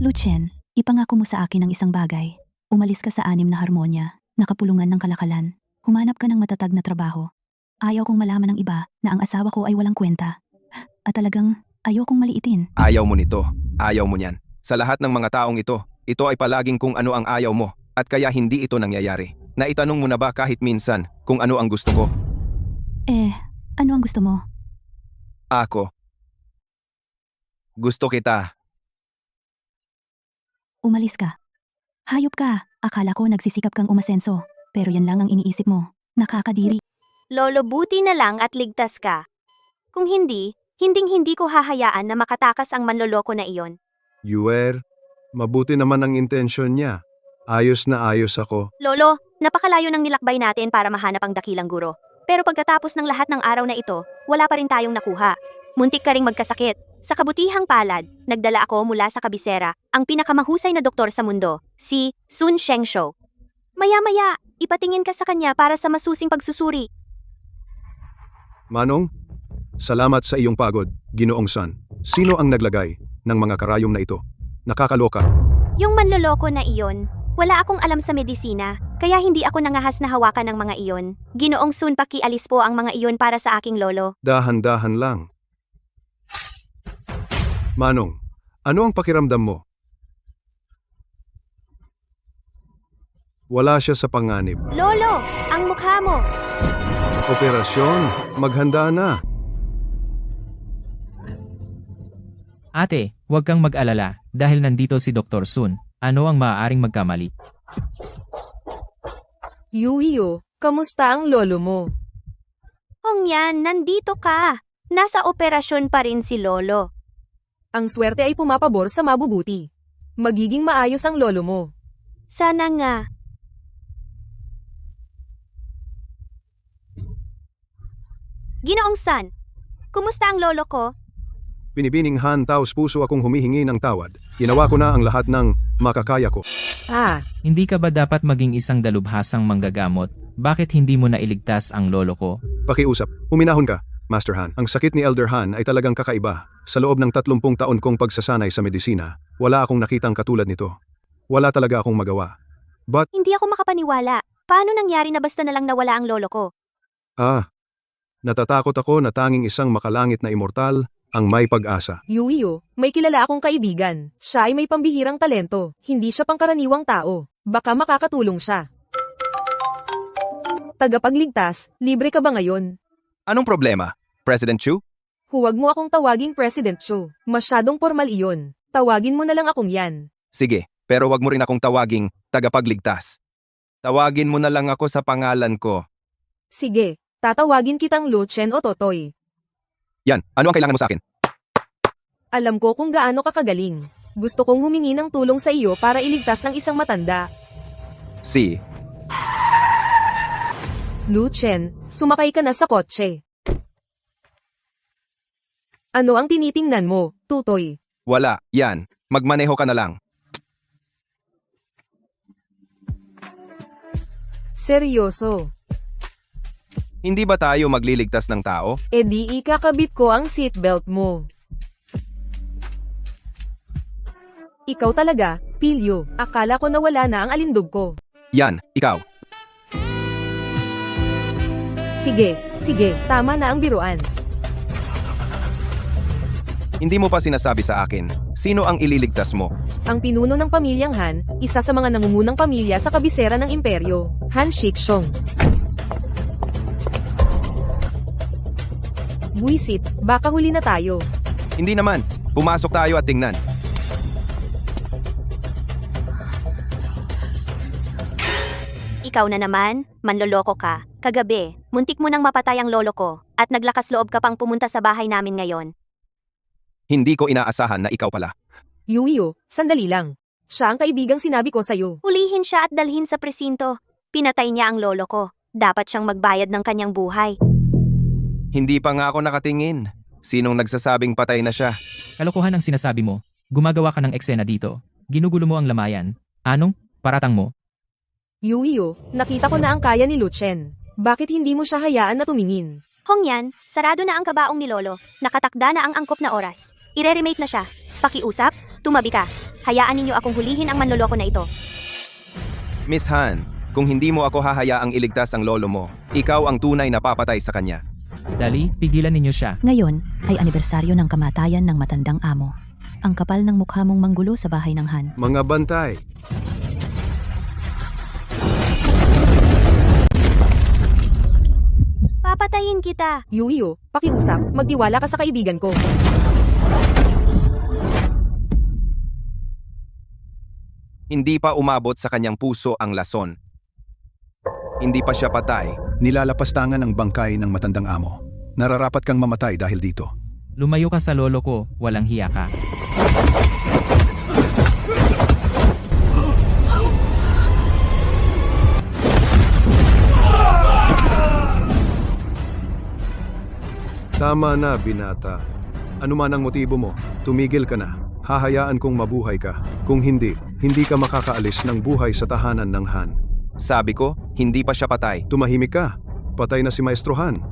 Luchen, ipangako mo sa akin ang isang bagay. Umalis ka sa 6 na harmonya, nakapulungan ng Kalakalan. Humanap ka ng matatag na trabaho. Ayaw kong malaman ng iba na ang asawa ko ay walang kwenta. At talagang ayaw kong maliitin. Ayaw mo nito. Ayaw mo niyan. Sa lahat ng mga taong ito ay palaging kung ano ang ayaw mo at kaya hindi ito nangyayari. Naitanong mo na ba kahit minsan kung ano ang gusto ko? Ano ang gusto mo? Ako. Gusto kita. Umalis ka. Hayop ka. Akala ko nagsisikap kang umasenso. Pero yan lang ang iniisip mo. Nakakadiri. Lolo, buti na lang at ligtas ka. Kung hindi, hinding-hindi ko hahayaan na makatakas ang manloloko na iyon. Yuer, mabuti naman ang intensyon niya. Ayos na ayos ako. Lolo, napakalayo ng nilakbay natin para mahanap ang dakilang guro. Pero pagkatapos ng lahat ng araw na ito, wala pa rin tayong nakuha. Muntik ka ring magkasakit. Sa kabutihang palad, nagdala ako mula sa kabisera, ang pinakamahusay na doktor sa mundo, si Sun Shengshou. Maya-maya, ipatingin ka sa kanya para sa masusing pagsusuri. Manong, salamat sa iyong pagod, Ginoong San. Sino ang naglagay ng mga karayom na ito? Nakakaloka. Yung manloloko na iyon, wala akong alam sa medisina, kaya hindi ako nangahas na hawakan ng mga iyon. Ginoong Sun, pakialis po ang mga iyon para sa aking lolo. Dahan-dahan lang. Manong, ano ang pakiramdam mo? Wala siya sa panganib. Lolo, ang mukha mo! Operasyon, maghanda na. Ate, huwag kang mag-alala dahil nandito si Dr. Sun. Ano ang maaaring magkamali? Yuyo, kamusta ang lolo mo? Hongyan, nandito ka. Nasa operasyon pa rin si lolo. Ang swerte ay pumapabor sa mabubuti. Magiging maayos ang lolo mo. Sana nga. Ginoong San, kumusta ang lolo ko? Binibining Han, taos puso akong humihingi ng tawad. Ginawa ko na ang lahat ng makakaya ko. Hindi ka ba dapat maging isang dalubhasang manggagamot? Bakit hindi mo nailigtas ang lolo ko? Pakiusap, uminahon ka, Master Han. Ang sakit ni Elder Han ay talagang kakaiba. Sa loob ng 30 taon kong pagsasanay sa medisina, wala akong nakitang katulad nito. Wala talaga akong magawa. But, Hindi ako makapaniwala. Paano nangyari na basta na lang nawala ang lolo ko? natatakot ako na tanging isang makalangit na immortal ang may pag-asa. Yuyo, may kilala akong kaibigan. Siya ay may pambihirang talento. Hindi siya pangkaraniwang tao. Baka makakatulong siya. Tagapagligtas, libre ka ba ngayon? Anong problema, President Chu? Huwag mo akong tawaging President Cho. Masyadong formal iyon. Tawagin mo na lang akong yan. Sige, pero wag mo rin akong tawaging tagapagligtas. Tawagin mo na lang ako sa pangalan ko. Sige, tatawagin kitang Luchen o Totoy. Yan, ano ang kailangan mo sa akin? Alam ko kung gaano ka kagaling. Gusto kong humingi ng tulong sa iyo para iligtas ng isang matanda. Si, Luchen, sumakay ka na sa kotse. Ano ang tinitingnan mo, Tutoy? wala, yan, magmaneho ka na lang. Seryoso. Hindi ba tayo magliligtas ng tao? E di ikakabit ko ang seatbelt mo. Ikaw talaga, Pilyo. Akala ko nawala na ang alindog ko. Yan, ikaw. Sige, tama na ang biruan. Hindi mo pa sinasabi sa akin, sino ang ililigtas mo? Ang pinuno ng pamilyang Han, isa sa mga nangungunang pamilya sa kabisera ng imperyo, Han Shikshong. Buisit, baka huli na tayo. Hindi naman, pumasok tayo at tingnan. Ikaw na naman, manloloko ka. Kagabi, muntik mo nang mapatay ang lolo ko, at naglakas loob ka pang pumunta sa bahay namin ngayon. Hindi ko inaasahan na ikaw pala. Yuyo, sandali lang. Siya ang kaibigang sinabi ko sa'yo. Hulihin siya at dalhin sa presinto. Pinatay niya ang lolo ko. Dapat siyang magbayad ng kanyang buhay. Hindi pa nga ako nakatingin. Sinong nagsasabing patay na siya? Kalokohan ang sinasabi mo. Gumagawa ka ng eksena dito. Ginugulo mo ang lamayan. Anong? Paratang mo? Yuyo, nakita ko na ang kaya ni Luchen. Bakit hindi mo siya hayaan na tumingin? Hongyan, sarado na ang kabaong ni lolo. Nakatakda na ang angkop na oras. Ire-remate na siya. Pakiusap, tumabi ka. Hayaan ninyo akong hulihin ang manloloko na ito. Miss Han, kung hindi mo ako hahayaang iligtas ang lolo mo, ikaw ang tunay na papatay sa kanya. Dali, pigilan ninyo siya. Ngayon ay anibersaryo ng kamatayan ng matandang amo. Ang kapal ng mukha mong manggulo sa bahay ng Han. Mga bantay, Papatayin kita. Yuyo, pakiusap, magtiwala ka sa kaibigan ko. Hindi pa umabot sa kanyang puso ang lason. Hindi pa siya patay. Nilalapastangan ang bangkay ng matandang amo. Nararapat kang mamatay dahil dito. Lumayo ka sa lolo ko, walang hiya ka. tama na, binata. Ano man ang motibo mo, tumigil ka na. Hahayaan kong mabuhay ka. Kung hindi, hindi ka makakaalis ng buhay sa tahanan ng Han. Sabi ko, hindi pa siya patay. Tumahimik ka. Patay na si Maestro Han.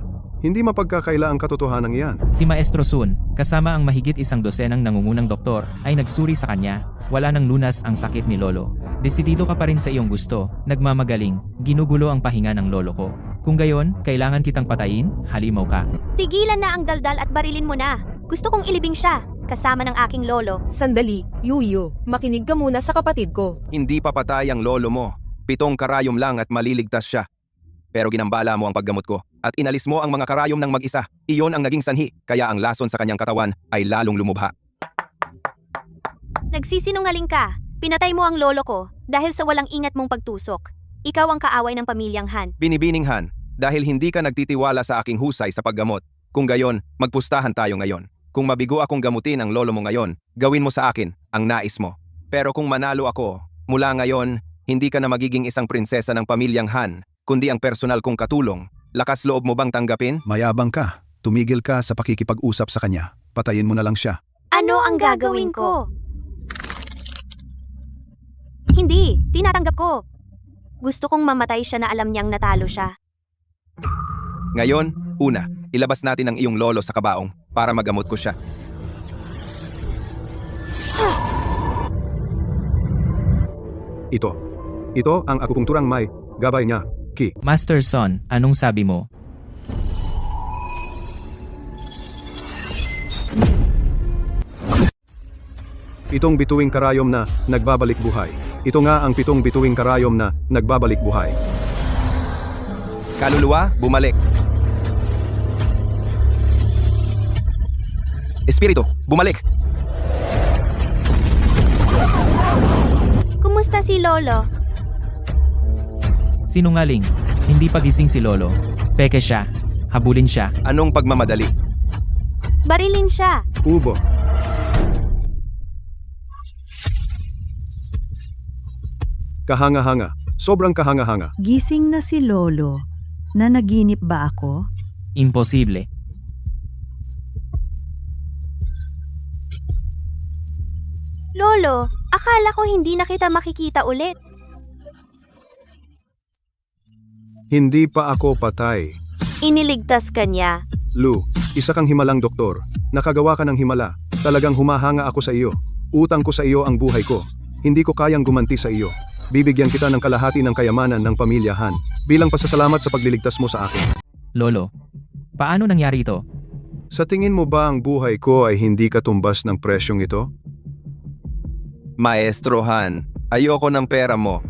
Hindi mapagkakaila ang katotohanan iyan. Si Maestro Sun, kasama ang mahigit 100 nangungunang doktor, ay nagsuri sa kanya. wala nang lunas ang sakit ni Lolo. Desidido ka pa rin sa iyong gusto, nagmamagaling, ginugulo ang pahinga ng lolo ko. Kung gayon, kailangan kitang patayin, halimaw ka. Tigilan na ang daldal at barilin mo na. Gusto kong ilibing siya, kasama ng aking lolo. Sandali, Yuyo, makinig ka muna sa kapatid ko. Hindi papatay ang lolo mo. 7 karayom lang at maliligtas siya. Pero ginambala mo ang paggamot ko at inalis mo ang mga karayom ng mag-isa. Iyon ang naging sanhi, kaya ang lason sa kanyang katawan ay lalong lumubha. Nagsisinungaling ka. Pinatay mo ang lolo ko dahil sa walang ingat mong pagtusok. Ikaw ang kaaway ng pamilyang Han. Binibining Han, dahil hindi ka nagtitiwala sa aking husay sa paggamot. Kung gayon, magpustahan tayo ngayon. Kung mabigo akong gamutin ang lolo mo ngayon, gawin mo sa akin ang nais mo. Pero kung manalo ako, mula ngayon, hindi ka na magiging isang prinsesa ng pamilyang Han, kundi ang personal kong katulong. Lakas loob mo bang tanggapin? Mayabang ka. Tumigil ka sa pakikipag-usap sa kanya. Patayin mo na lang siya. Ano ang gagawin ko? Hindi, tinatanggap ko. Gusto kong mamatay siya na alam niyang natalo siya. Ngayon, una, ilabas natin ang iyong lolo sa kabaong para magamot ko siya. Ito ang akupunkturang may gabay niya. Ki. Master Son, anong sabi mo? Itong bituing karayom na nagbabalik buhay. Ito nga ang 7 bituing karayom na nagbabalik buhay. Kaluluwa, bumalik. Espiritu, bumalik. Kumusta si lolo? Sinungaling, hindi pagising si Lolo. Peke siya, habulin siya. Anong pagmamadali? Barilin siya. Ubo. Kahanga-hanga. Sobrang kahanga-hanga. Gising na si Lolo. Nanaginip ba ako? Imposible. Lolo, akala ko hindi na kita makikita ulit. Hindi pa ako patay. Iniligtas ka niya. Lu, isa kang himalang doktor. Nakagawa ka ng himala. Talagang humahanga ako sa iyo. Utang ko sa iyo ang buhay ko. Hindi ko kayang gumanti sa iyo. Bibigyan kita ng kalahati ng kayamanan ng pamilya Han, bilang pasasalamat sa pagliligtas mo sa akin. Lolo, paano nangyari ito? Sa tingin mo ba ang buhay ko ay hindi katumbas ng presyong ito? Maestro Han, ayoko ng pera mo.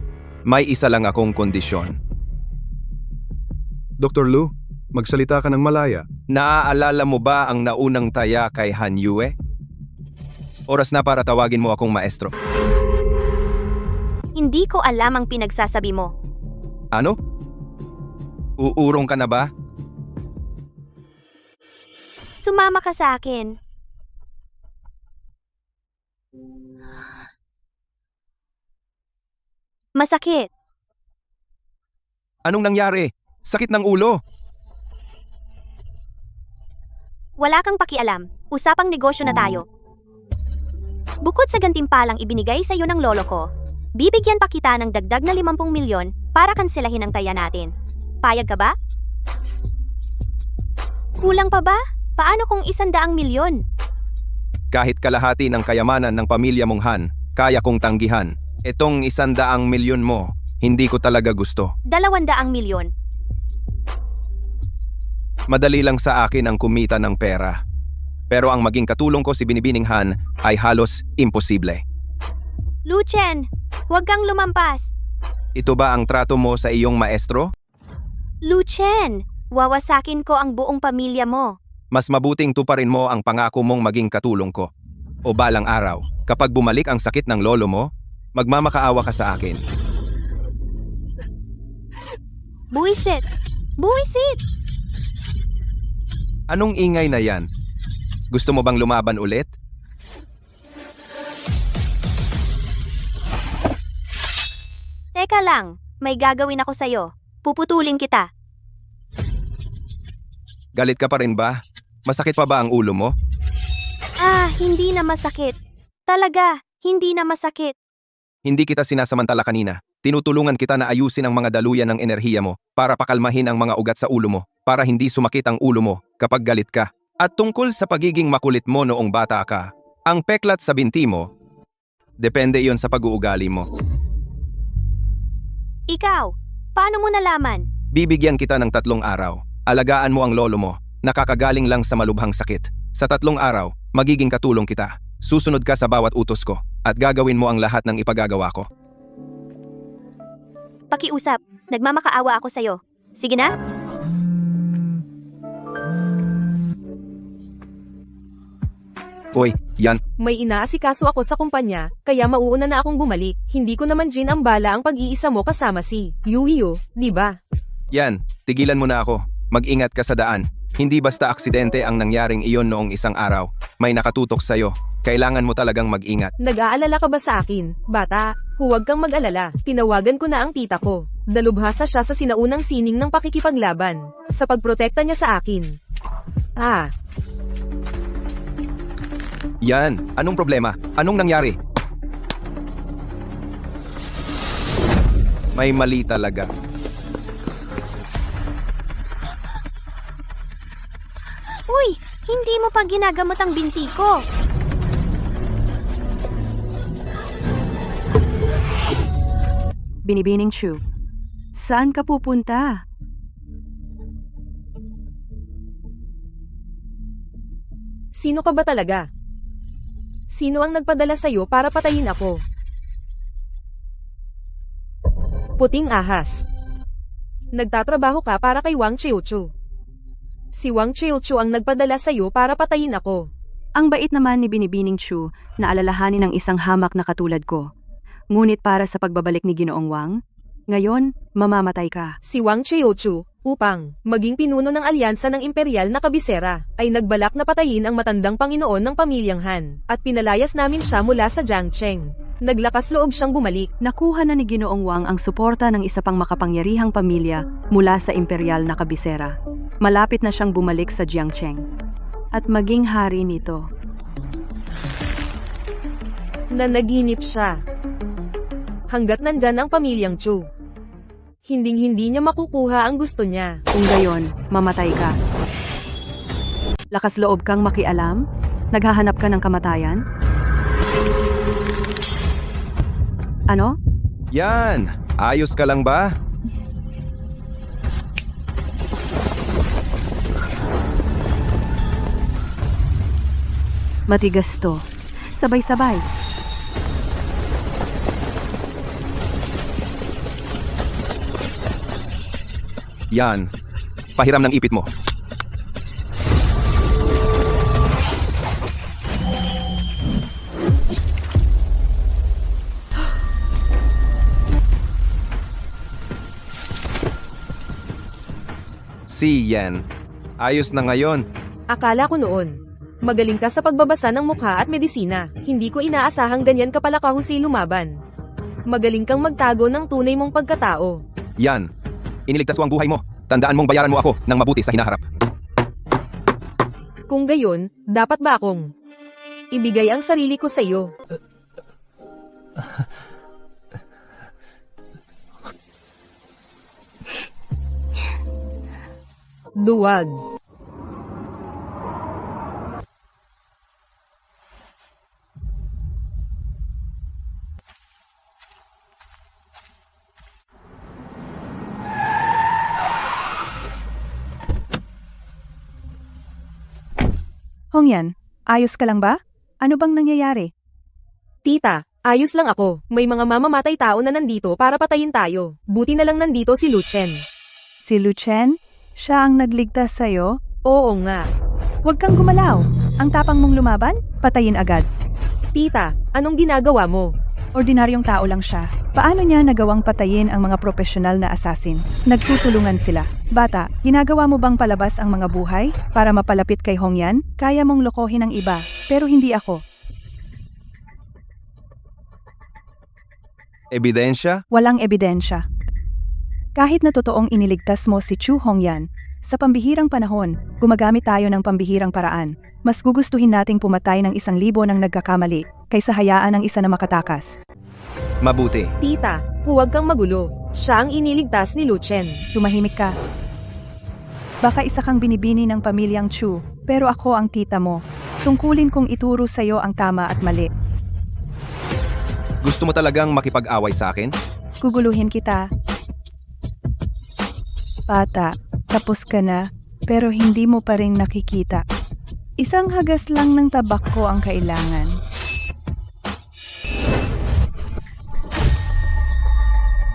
May isa lang akong kondisyon. Dr. Lu, magsalita ka ng malaya. Naaalala mo ba ang naunang taya kay Han Yue? Oras na para tawagin mo akong maestro. Hindi ko alam ang pinagsasabi mo. Ano? Uurong ka na ba? Sumama ka sa akin. Masakit. Anong nangyari? Sakit ng ulo. Wala kang pakialam. Usapang negosyo na tayo. Bukod sa gantimpalang ibinigay sa iyo ng lolo ko, bibigyan pa kita ng dagdag na 50 milyon para kanselahin ang taya natin. Payag ka ba? Kulang pa ba? Paano kung 100 milyon? Kahit kalahati ng kayamanan ng pamilya mong Han, kaya kong tanggihan. Itong 100 milyon mo, hindi ko talaga gusto. 200 milyon. Madali lang sa akin ang kumita ng pera. Pero ang maging katulong ko si Binibining Han ay halos imposible. Luchen, huwag kang lumampas. Ito ba ang trato mo sa iyong maestro? Luchen, wawasakin ko ang buong pamilya mo. Mas mabuting tuparin mo ang pangako mong maging katulong ko. O balang araw, kapag bumalik ang sakit ng lolo mo, magmamakaawa ka sa akin. Buwisit! Buwisit! Anong ingay na yan? Gusto mo bang lumaban ulit? Teka lang, may gagawin ako sa'yo. Puputulin kita. Galit ka pa rin ba? Masakit pa ba ang ulo mo? Hindi na masakit. Talaga, hindi na masakit. Hindi kita sinasamantala kanina. Tinutulungan kita na ayusin ang mga daluyan ng enerhiya mo para pakalmahin ang mga ugat sa ulo mo, para hindi sumakit ang ulo mo kapag galit ka. At tungkol sa pagiging makulit mo noong bata ka, ang peklat sa binti mo, Depende iyon sa pag-uugali mo. Ikaw, paano mo nalaman? Bibigyan kita ng 3 araw. Alagaan mo ang lolo mo. Nakakagaling lang sa malubhang sakit. Sa 3 araw, magiging katulong kita. Susunod ka sa bawat utos ko at gagawin mo ang lahat ng ipagagawa ko. Pakiusap, nagmamakaawa ako sa'yo. Sige na? Uy, yan. May inaasikaso ako sa kumpanya, kaya mauuna na akong bumalik. Hindi ko naman ang bala ang pag-iisa mo kasama si Yuyo, di ba? Yan, tigilan mo na ako. Mag-ingat ka sa daan. Hindi basta aksidente ang nangyaring iyon noong isang araw. May nakatutok sa'yo. Kailangan mo talagang mag-ingat. Nag-aalala ka ba sa akin, bata? Huwag kang mag-alala. Tinawagan ko na ang tita ko. Dalubhasa siya sa sinaunang sining ng pakikipaglaban. Sa pagprotekta niya sa akin. Yan, anong problema? Anong nangyari? May mali talaga. Uy, hindi mo pa ginagamot ang binti ko. Binibining Chu. Saan ka pupunta? Sino ka ba talaga? Sino ang nagpadala sa'yo para patayin ako? Puting ahas. Nagtatrabaho ka para kay Wang Chiuchu. Si Wang Chiuchu ang nagpadala sa'yo para patayin ako. Ang bait naman ni Binibining Chu na alalahanin ng isang hamak na katulad ko. Ngunit para sa pagbabalik ni Ginoong Wang, ngayon, mamamatay ka. Si Wang Chiuchu, upang maging pinuno ng alyansa ng imperial na kabisera, ay nagbalak na patayin ang matandang Panginoon ng pamilyang Han, at pinalayas namin siya mula sa Jiangcheng. Naglakas loob siyang bumalik. Nakuha na ni Ginoong Wang ang suporta ng isa pang makapangyarihang pamilya mula sa imperial na kabisera. Malapit na siyang bumalik sa Jiangcheng at maging hari nito. Nanaginip siya. Hanggat nandyan ang pamilyang Chu, hinding-hindi niya makukuha ang gusto niya. Kung gayon, mamatay ka. Lakas loob kang makialam? Naghahanap ka ng kamatayan? Ano? Yan, ayos ka lang ba? Matigas to. Sabay-sabay. Yan, pahiram ng ipit mo. Si Yan, ayos na ngayon. Akala ko noon, magaling ka sa pagbabasa ng mukha at medisina. Hindi ko inaasahang ganyan ka pala kahusay lumaban. Magaling kang magtago ng tunay mong pagkatao. Yan, iniligtas ko ang buhay mo. Tandaan mong bayaran mo ako ng mabuti sa hinaharap. Kung gayon, dapat ba akong ibigay ang sarili ko sa iyo? Duwag. Hongyan, ayos ka lang ba? Ano bang nangyayari? Tita, ayos lang ako. May mga mamamatay tao na nandito para patayin tayo. Buti na lang nandito si Luchen. Si Luchen? Siya ang nagligtas sa'yo? Oo nga. Huwag kang gumalaw. Ang tapang mong lumaban, patayin agad. Tita, anong ginagawa mo? Ordinaryong tao lang siya. Paano niya nagawang patayin ang mga profesional na assassin? Nagtutulungan sila. Bata, ginagawa mo bang palabas ang mga buhay para mapalapit kay Hongyan? Kaya mong lokohin ang iba, pero hindi ako. Ebidensya? Walang ebidensya. Kahit na totoong iniligtas mo si Chu Hongyan, sa pambihirang panahon, gumagamit tayo ng pambihirang paraan. Mas gugustuhin nating pumatay ng 1,000 ng nagkakamali kaysa hayaan ng isa na makatakas. Mabuti. Tita, huwag kang magulo. Siya ang iniligtas ni Luchen. Tumahimik ka. Baka isa kang binibini ng pamilyang Chu, pero ako ang tita mo. Tungkulin kong ituro sa'yo ang tama at mali. Gusto mo talagang makipag-away sa akin? Guguluhin kita. Bata, tapos ka na, pero hindi mo pa rin nakikita. Isang hagas lang ng tabako ang kailangan.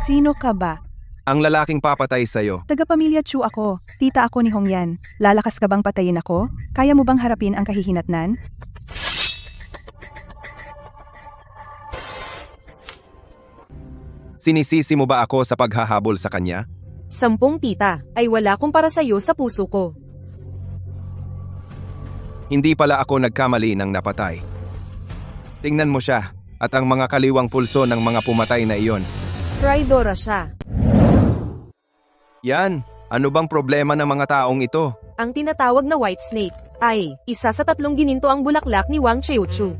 Sino ka ba? Ang lalaking papatay sa'yo. Taga-pamilya Chu ako. Tita ako ni Hongyan. Lalakas ka bang patayin ako? Kaya mo bang harapin ang kahihinatnan? Sinisisi mo ba ako sa paghahabol sa kanya? 10 tita, ay wala kumpara sa'yo sa puso ko. Hindi pala ako nagkamali ng napatay. Tingnan mo siya at ang mga kaliwang pulso ng mga pumatay na iyon. Traidora siya. Yan, ano bang problema ng mga taong ito? Ang tinatawag na White Snake ay isa sa 3 gininto ang bulaklak ni Wang Cheochu.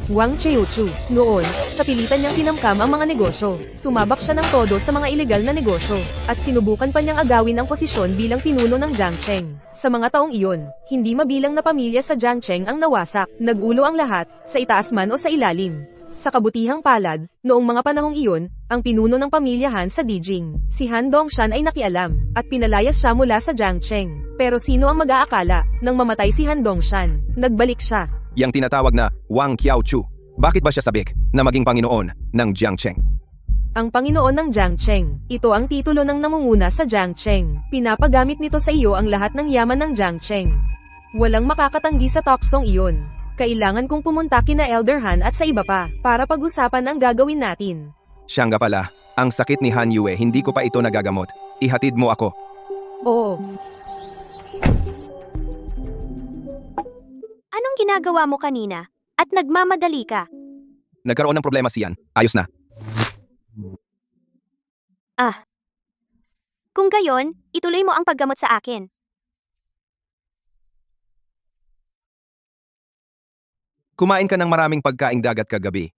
Wang Cheochu, noon, sa pilitan niyang tinamkam ang mga negosyo, sumabak siya ng todo sa mga ilegal na negosyo, at sinubukan pa niyang agawin ang posisyon bilang pinuno ng Jiangcheng. Sa mga taong iyon, hindi mabilang na pamilya sa Jiangcheng ang nawasak, nagulo ang lahat, sa itaas man o sa ilalim. Sa kabutihang palad, noong mga panahong iyon, ang pinuno ng pamilya Han sa Dijing, si Han Dongshan ay nakialam, at pinalayas siya mula sa Jiangcheng. Pero sino ang mag-aakala, nang mamatay si Han Dongshan, nagbalik siya. Yang tinatawag na Wang Qiaochu. Bakit ba siya sabik na maging Panginoon ng Jiangcheng? Ang Panginoon ng Jiangcheng, ito ang titulo ng namumuna sa Jiangcheng. Pinapagamit nito sa iyo ang lahat ng yaman ng Jiangcheng. Walang makakatanggi sa toksong iyon. Kailangan kong pumunta kina Elder Han at sa iba pa, para pag-usapan ang gagawin natin. Siya nga pala, ang sakit ni Han Yue hindi ko pa ito nagagamot. Ihatid mo ako. Oo. Anong ginagawa mo kanina? At nagmamadali ka? Nagkaroon ng problema siyan. Ayos na. Kung gayon, ituloy mo ang paggamot sa akin. Kumain ka ng maraming pagkaing dagat kagabi.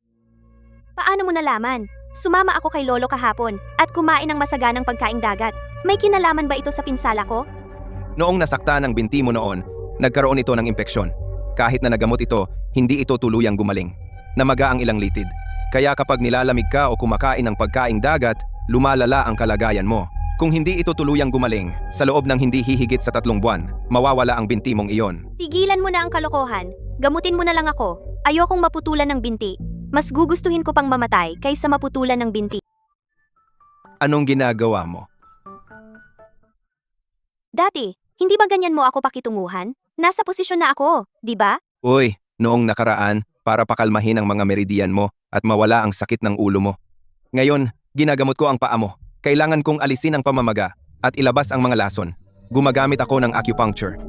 Paano mo nalaman? Sumama ako kay Lolo kahapon at kumain ng masaganang pagkaing dagat. May kinalaman ba ito sa pinsala ko? Noong nasakta ng binti mo noon, nagkaroon ito ng impeksyon. Kahit na nagamot ito, hindi ito tuluyang gumaling. Namaga ang ilang litid. Kaya kapag nilalamig ka o kumakain ng pagkaing dagat, lumalala ang kalagayan mo. Kung hindi ito tuluyang gumaling, sa loob ng hindi hihigit sa 3 buwan, mawawala ang binti mong iyon. Tigilan mo na ang kalokohan. Gamutin mo na lang ako. Ayokong maputulan ng binti. Mas gugustuhin ko pang mamatay kaysa maputulan ng binti. Anong ginagawa mo? Dati, hindi ba ganyan mo ako pakitunguhan? Nasa posisyon na ako, di ba? Uy, noong nakaraan, para pakalmahin ang mga meridian mo at mawala ang sakit ng ulo mo. Ngayon, ginagamot ko ang paa mo. Kailangan kong alisin ang pamamaga at ilabas ang mga lason. Gumagamit ako ng acupuncture.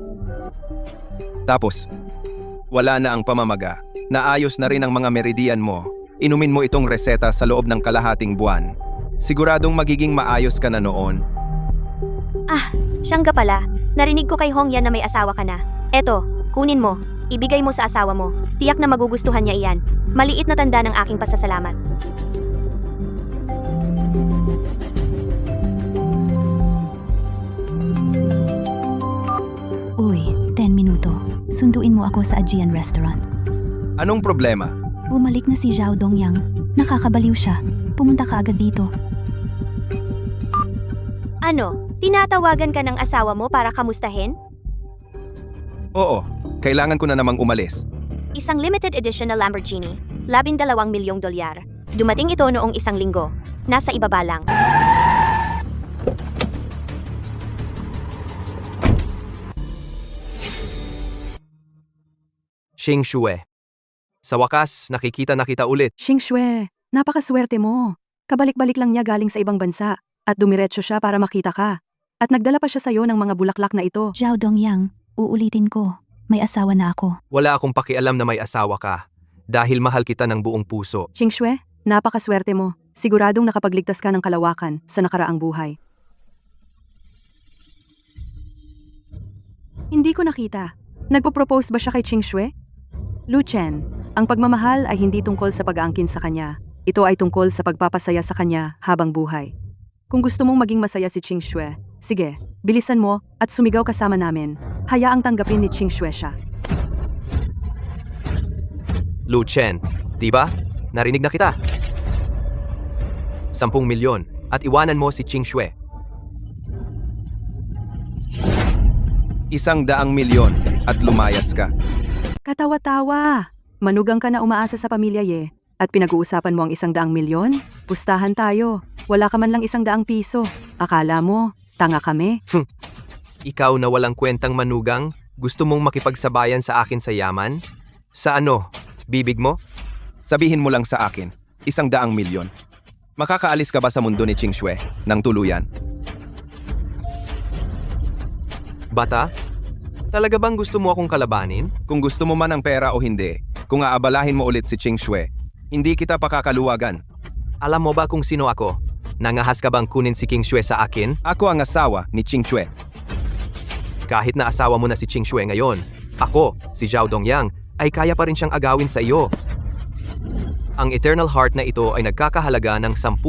Tapos, wala na ang pamamaga. Naayos na rin ang mga meridian mo. Inumin mo itong reseta sa loob ng kalahating buwan. Siguradong magiging maayos ka na noon. Siyang ka pala. Narinig ko kay Hongyan na may asawa ka na. Eto, kunin mo. Ibigay mo sa asawa mo. Tiyak na magugustuhan niya iyan. Maliit na tanda ng aking pasasalamat. Uy, 10 minuto. Sunduin mo ako sa Aegean Restaurant. Anong problema? Bumalik na si Zhao Dongyang. Nakakabaliw siya. Pumunta ka agad dito. Ano, tinatawagan ka ng asawa mo para kamustahin? Oo, kailangan ko na namang umalis. Isang limited edition na Lamborghini, $12 milyong. Dumating ito noong 1 linggo. Nasa ibaba lang. Xing Shue. Sa wakas, nakikita na kita ulit. Xing Shue, napakaswerte mo. Kabalik-balik lang niya galing sa ibang bansa, at dumiretso siya para makita ka. At nagdala pa siya sa'yo ng mga bulaklak na ito. Zhao Dongyang, uulitin ko. May asawa na ako. Wala akong pakialam na may asawa ka. Dahil mahal kita ng buong puso. Xing Shue, napakaswerte mo. Siguradong nakapagligtas ka ng kalawakan sa nakaraang buhay. Hindi ko nakita. Nagpo-propose ba siya kay Xing Shue? Lu Chen, ang pagmamahal ay hindi tungkol sa pag-aangkin sa kanya. Ito ay tungkol sa pagpapasaya sa kanya habang buhay. Kung gusto mong maging masaya si Xing Shue, sige, bilisan mo at sumigaw kasama namin. Hayaang tanggapin ni Xing Shue siya. Lu Chen, di ba? Narinig na kita. 10 milyon, at iwanan mo si Ching Shue. 100 milyon at lumayas ka. Katawa-tawa. Manugang ka na umaasa sa pamilya Ye. At pinag-uusapan mo ang 100 milyon? Pustahan tayo. Wala ka man lang 100 piso. Akala mo, tanga kami? Ikaw na walang kwentang manugang, gusto mong makipagsabayan sa akin sa yaman? Sa ano? Bibig mo? Sabihin mo lang sa akin, 100 milyon. Makakaalis ka ba sa mundo ni Ching Shue ng tuluyan? Bata? Talaga bang gusto mo akong kalabanin? Kung gusto mo man ang pera o hindi, kung aabalahin mo ulit si Ching Shue, hindi kita pakakaluwagan. Alam mo ba kung sino ako? Nangahas ka bang kunin si King Shue sa akin? Ako ang asawa ni Ching Shue. Kahit na asawa mo na si Ching Shue ngayon, ako, si Zhao Dongyang, ay kaya pa rin siyang agawin sa iyo. Ang Eternal Heart na ito ay nagkakahalaga ng 10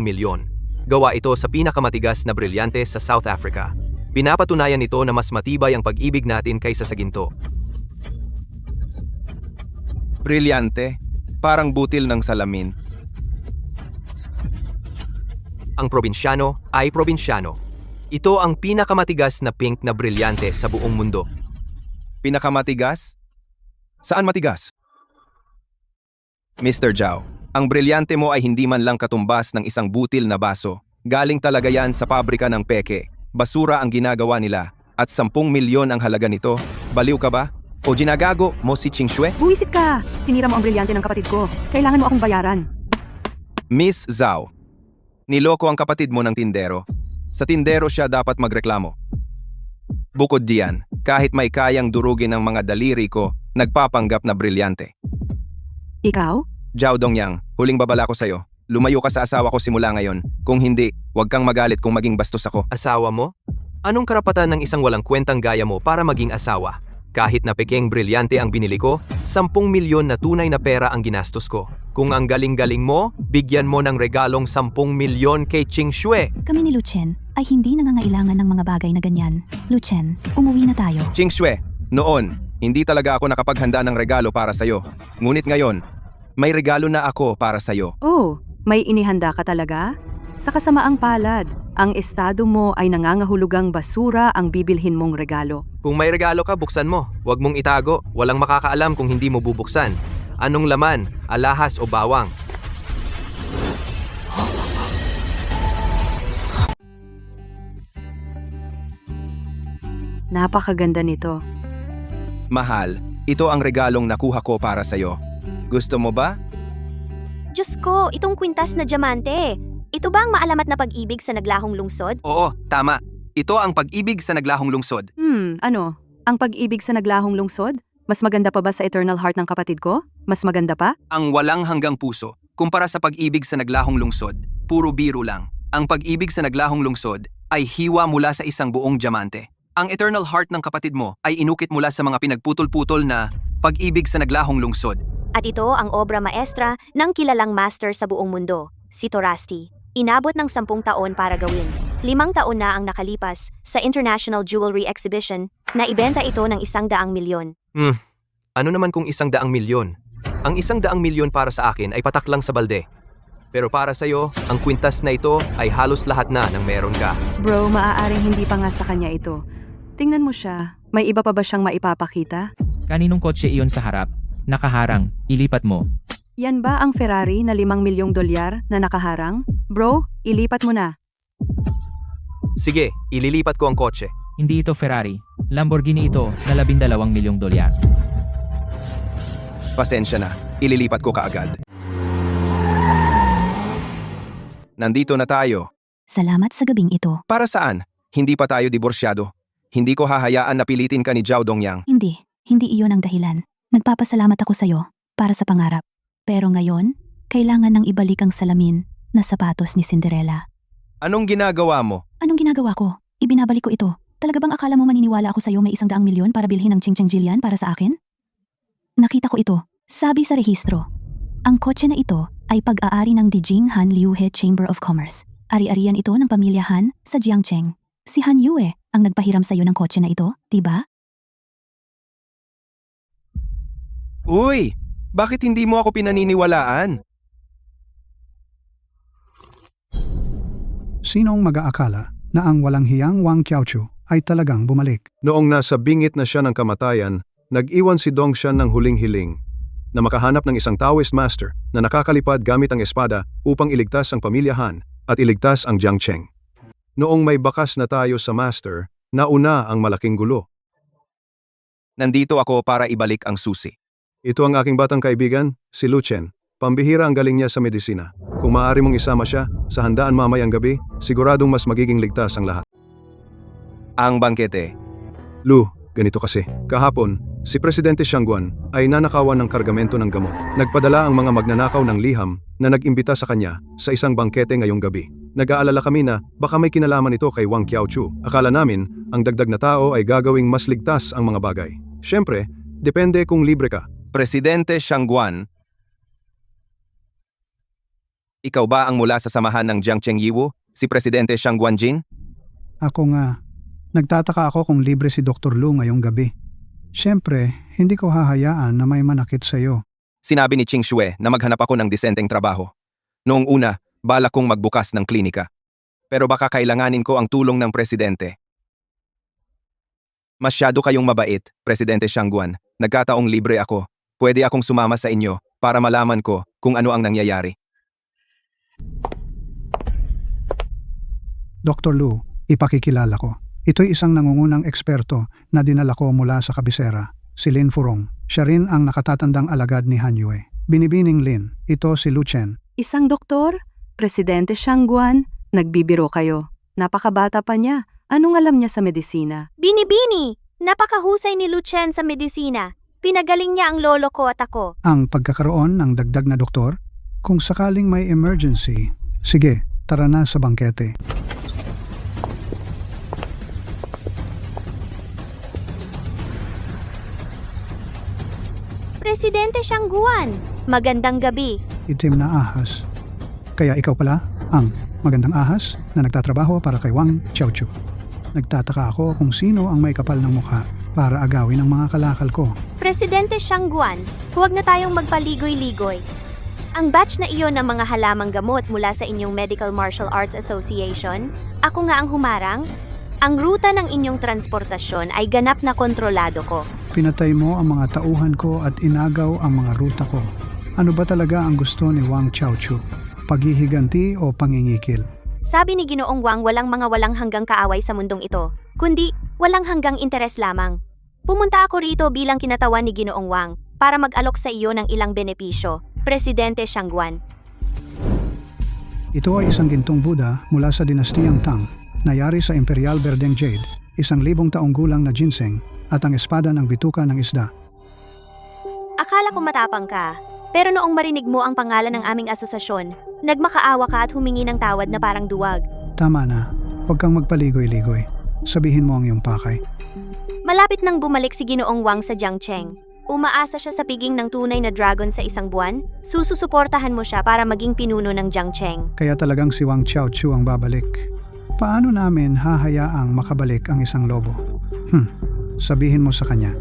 milyon. Gawa ito sa pinakamatigas na brilyante sa South Africa. Pinapatunayan nito na mas matibay ang pag-ibig natin kaysa sa ginto. Brilyante, parang butil ng salamin. Ang probinsyano ay probinsyano. Ito ang pinakamatigas na pink na brilyante sa buong mundo. Pinakamatigas? Saan matigas? Mr. Zhao, ang brilyante mo ay hindi man lang katumbas ng isang butil na baso. Galing talaga yan sa pabrika ng peke. Basura ang ginagawa nila at 10 milyon ang halaga nito. Baliw ka ba? O ginagago mo si Ching Shue? Buwisit ka! Sinira mo ang brilyante ng kapatid ko. Kailangan mo akong bayaran. Miss Zhao, niloko ang kapatid mo ng tindero. Sa tindero siya dapat magreklamo. Bukod diyan, kahit may kayang durugin ng mga daliri ko, nagpapanggap na brilyante. Ikaw? Zhao Dongyang, huling babala ko sa'yo. Lumayo ka sa asawa ko simula ngayon. Kung hindi, huwag kang magalit kung maging bastos ako. Asawa mo? Anong karapatan ng isang walang kwentang gaya mo para maging asawa? Kahit na pekeng brilyante ang binili ko, 10 milyon na tunay na pera ang ginastos ko. Kung ang galing-galing mo, bigyan mo ng regalong 10 milyon kay Ching Shue. Kami ni Luchen ay hindi nangangailangan ng mga bagay na ganyan. Luchen, umuwi na tayo. Ching Shue, noon, hindi talaga ako nakapaghanda ng regalo para sa'yo. Ngunit ngayon, may regalo na ako para sa'yo. Oh, may inihanda ka talaga? Sa kasamaang palad, ang estado mo ay nangangahulugang basura ang bibilhin mong regalo. Kung may regalo ka, buksan mo. Huwag mong itago. Walang makakaalam kung hindi mo bubuksan. Anong laman? Alahas o bawang? Napakaganda nito. Mahal, ito ang regalong nakuha ko para sa'yo. Gusto mo ba? Diyos ko, itong kwintas na diamante. Ito ba ang maalamat na pag-ibig sa naglahong lungsod? Oo, tama. Ito ang pag-ibig sa naglahong lungsod. Ano? Ang pag-ibig sa naglahong lungsod? Mas maganda pa ba sa Eternal Heart ng kapatid ko? Mas maganda pa? Ang walang hanggang puso, kumpara sa pag-ibig sa naglahong lungsod, puro biro lang. Ang pag-ibig sa naglahong lungsod ay hiwa mula sa isang buong diamante. Ang Eternal Heart ng kapatid mo ay inukit mula sa mga pinagputol-putol na pag-ibig sa naglahong lungsod. At ito ang obra maestra ng kilalang master sa buong mundo, si Torasti. Inabot ng 10 taon para gawin. 5 taon na ang nakalipas sa International Jewelry Exhibition na ibenta ito ng 100 milyon. Ano naman kung 100 milyon? Ang 100 milyon para sa akin ay patak lang sa balde. Pero para sa'yo, ang kwintas na ito ay halos lahat na ng meron ka. Bro, maaaring hindi pa nga sa kanya ito. Tingnan mo siya. May iba pa ba siyang maipapakita? Kaninong kotse iyon sa harap? Nakaharang, ilipat mo. Yan ba ang Ferrari na 5 milyong dolyar na nakaharang? Bro, ilipat mo na. Sige, ililipat ko ang kotse. Hindi ito Ferrari. Lamborghini ito na 12 milyong dolyar. Pasensya na, ililipat ko kaagad. Nandito na tayo. Salamat sa gabing ito. Para saan? Hindi pa tayo diborsyado. Hindi ko hahayaan na pilitin ka ni Zhao Dongyang. Hindi iyon ang dahilan. Nagpapasalamat ako sa'yo para sa pangarap. Pero ngayon, kailangan nang ibalik ang salamin na sapatos ni Cinderella. Anong ginagawa mo? Anong ginagawa ko? Ibinabalik ko ito. Talaga bang akala mo maniniwala ako sa'yo may 100 milyon para bilhin ng Ching Ching Jillian para sa akin? Nakita ko ito. Sabi sa rehistro. Ang kotse na ito ay pag-aari ng Dijing Han Liuhe Chamber of Commerce. Ari-arian ito ng pamilya Han sa Jiangcheng. Si Han Yue ang nagpahiram sa'yo ng kotse na ito, diba? Uy! Bakit hindi mo ako pinaniniwalaan? Sinong mag-aakala na ang walang hiyang Wang Qiaochu ay talagang bumalik? Noong nasa bingit na siya ng kamatayan, nag-iwan si Dongshan ng huling hiling na makahanap ng isang Taoist master na nakakalipad gamit ang espada upang iligtas ang pamilya Han at iligtas ang Jiang Cheng. Noong may bakas na tayo sa master, nauna ang malaking gulo. Nandito ako para ibalik ang susi. Ito ang aking batang kaibigan, si Lu Chen. Pambihira ang galing niya sa medisina. Kung maaari mong isama siya sa handaan mamayang gabi, siguradong mas magiging ligtas ang lahat. Ang bangkete. Lu, ganito kasi. Kahapon, si Presidente Shangguan ay nanakawan ng kargamento ng gamot. Nagpadala ang mga magnanakaw ng liham na nag-imbita sa kanya sa isang bangkete ngayong gabi. Nag-aalala kami na baka may kinalaman ito kay Wang Qiaochu. Akala namin, ang dagdag na tao ay gagawing mas ligtas ang mga bagay. Siyempre, depende kung libre ka. Presidente Shangguan, ikaw ba ang mula sa samahan ng Jiang Cheng Yiwu, si Presidente Shangguan Jin? Ako nga. Nagtataka ako kung libre si Dr. Lu ngayong gabi. Siyempre, hindi ko hahayaan na may manakit sa iyo. Sinabi ni Ching Shue na maghanap ako ng disenteng trabaho. Noong una, balak kong magbukas ng klinika. Pero baka kailanganin ko ang tulong ng presidente. Masyado kayong mabait, Presidente Shangguan. Nagkataong libre ako. Pwede akong sumama sa inyo para malaman ko kung ano ang nangyayari. Dr. Lu, ipakikilala ko. Ito'y isang nangungunang eksperto na dinala ko mula sa kabisera, si Lin Furong. Siya rin ang nakatatandang alagad ni Han Yue. Binibining Lin, ito si Lu Chen. Isang doktor? Presidente Shangguan? Nagbibiro kayo. Napakabata pa niya. Anong alam niya sa medisina? Binibini! Napakahusay ni Lu Chen sa medisina. Pinagaling niya ang lolo ko at ako. Ang pagkakaroon ng dagdag na doktor? Kung sakaling may emergency, sige, tara na sa bangkete. Presidente Shangguan, magandang gabi. Itim na ahas. Kaya ikaw pala ang magandang ahas na nagtatrabaho para kay Wang Qiaochu. Nagtataka ako kung sino ang may kapal ng mukha para agawin ang mga kalakal ko. Presidente Shangguan, huwag na tayong magpaligoy-ligoy. Ang batch na iyon ng mga halamang gamot mula sa inyong Medical Martial Arts Association, ako nga ang humarang. Ang ruta ng inyong transportasyon ay ganap na kontrolado ko. Pinatay mo ang mga tauhan ko at inagaw ang mga ruta ko. Ano ba talaga ang gusto ni Wang Qiaochu? Paghihiganti o pangingikil? Sabi ni Ginoong Wang walang mga walang hanggang kaaway sa mundong ito, kundi walang hanggang interes lamang. Pumunta ako rito bilang kinatawan ni Ginoong Wang para mag-alok sa iyo ng ilang benepisyo, Presidente Shangguan. Ito ay isang gintong Buddha mula sa dinastiyang Tang, nayari sa Imperial Berdeng Jade, 1,000 taong gulang na ginseng at ang espada ng bituka ng isda. Akala ko matapang ka, pero noong marinig mo ang pangalan ng aming asosasyon, nagmakaawa ka at humingi ng tawad na parang duwag. Tama na, huwag kang magpaligoy-ligoy. Sabihin mo ang iyong pakay. Malapit nang bumalik si Ginoong Wang sa Jiang Cheng. Umaasa siya sa piging ng tunay na dragon sa isang buwan, sususuportahan mo siya para maging pinuno ng Jiang Cheng. Kaya talagang si Wang Qiaochu ang babalik. Paano namin hahayaang makabalik ang isang lobo? Sabihin mo sa kanya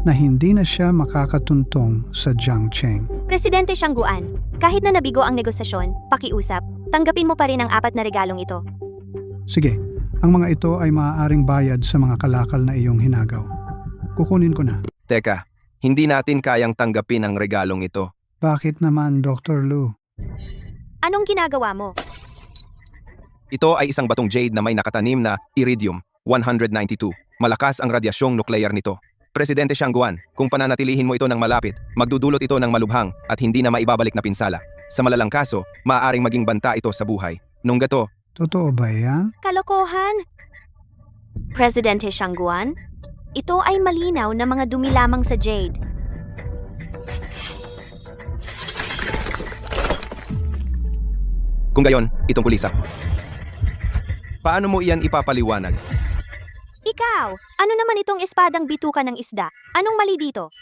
na hindi na siya makakatuntong sa Jiang Cheng. Presidente Shangguan, kahit na nabigo ang negosasyon, pakiusap, tanggapin mo pa rin ang 4 na regalong ito. Sige, ang mga ito ay maaaring bayad sa mga kalakal na iyong hinagaw. Kukunin ko na. Teka, hindi natin kayang tanggapin ang regalong ito. Bakit naman, Dr. Lu? Anong ginagawa mo? Ito ay isang batong jade na may nakatanim na iridium 192. Malakas ang radyasyong nuklear nito. Presidente Shangguan, kung pananatilihin mo ito ng malapit, magdudulot ito ng malubhang at hindi na maibabalik na pinsala. Sa malalang kaso, maaaring maging banta ito sa buhay. Nung gato, Totoo ba yan? Kalokohan! Presidente Shangguan, ito ay malinaw na mga dumi lamang sa jade. kung gayon, itong kulisap. Paano mo iyan ipapaliwanag? Ikaw, ano naman itong espadang bituka ng isda? Anong mali dito?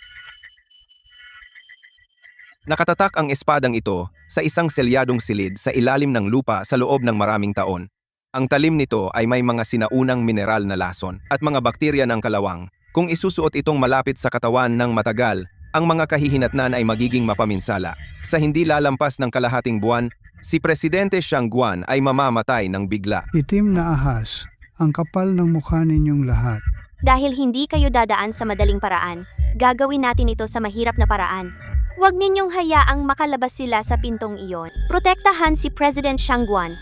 Nakatatak ang espadang ito sa isang selyadong silid sa ilalim ng lupa sa loob ng maraming taon. Ang talim nito ay may mga sinaunang mineral na lason at mga bakterya ng kalawang. Kung isusuot itong malapit sa katawan ng matagal, ang mga kahihinatnan ay magiging mapaminsala. Sa hindi lalampas ng kalahating buwan, Si Presidente Shangguan ay mamamatay ng bigla. Itim na ahas, ang kapal ng mukha ninyong lahat. Dahil hindi kayo dadaan sa madaling paraan, gagawin natin ito sa mahirap na paraan. Huwag ninyong hayaang makalabas sila sa pintong iyon. Protektahan si President Shangguan.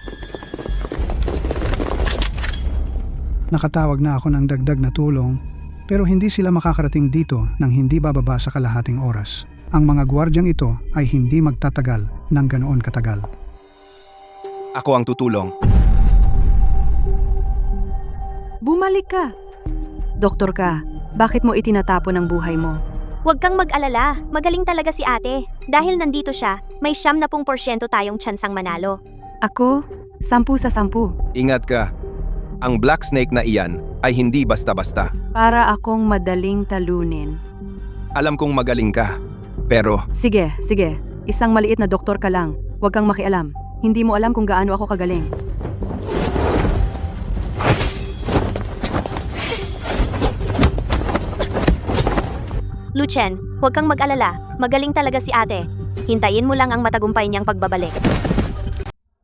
Nakatawag na ako ng dagdag na tulong, pero hindi sila makakarating dito nang hindi bababa sa kalahating oras. Ang mga gwardyang ito ay hindi magtatagal ng ganoon katagal. Ako ang tutulong. Bumalik ka! Doktor ka, bakit mo itinatapon ang buhay mo? Huwag kang mag-alala, magaling talaga si ate. Dahil nandito siya, may 70% tayong tsansang manalo. Ako, 10 sa 10. Ingat ka. Ang Black Snake na iyan ay hindi basta-basta. Para akong madaling talunin. Alam kong magaling ka, pero Sige. Isang maliit na doktor ka lang. Huwag kang makialam. Hindi mo alam kung gaano ako kagaling. Lucien, huwag kang mag-alala, magaling talaga si ate. Hintayin mo lang ang matagumpay niyang pagbabalik.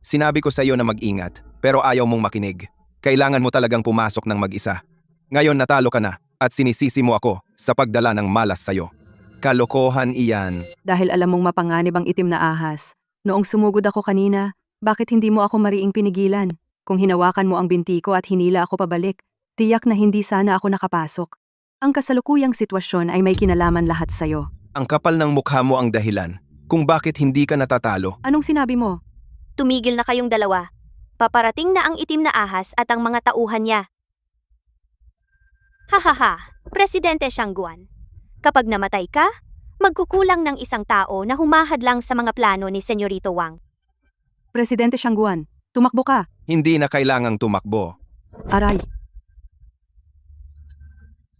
sinabi ko sa iyo na mag-ingat, pero ayaw mong makinig. Kailangan mo talagang pumasok ng mag-isa. Ngayon natalo ka na at sinisisi mo ako sa pagdala ng malas sa'yo. Kalokohan iyan. Dahil alam mong mapanganib ang itim na ahas. Noong sumugod ako kanina, bakit hindi mo ako mariing pinigilan? Kung hinawakan mo ang binti ko at hinila ako pabalik, tiyak na hindi sana ako nakapasok. Ang kasalukuyang sitwasyon ay may kinalaman lahat sa'yo. Ang kapal ng mukha mo ang dahilan kung bakit hindi ka natatalo. Anong sinabi mo? Tumigil na kayong dalawa. Paparating na ang itim na ahas at ang mga tauhan niya. Hahaha, Presidente Shangguan. Kapag namatay ka, magkukulang ng isang tao na humahadlang sa mga plano ni Senyorito Wang. Presidente Shangguan, tumakbo ka. Hindi na kailangang tumakbo. Aray.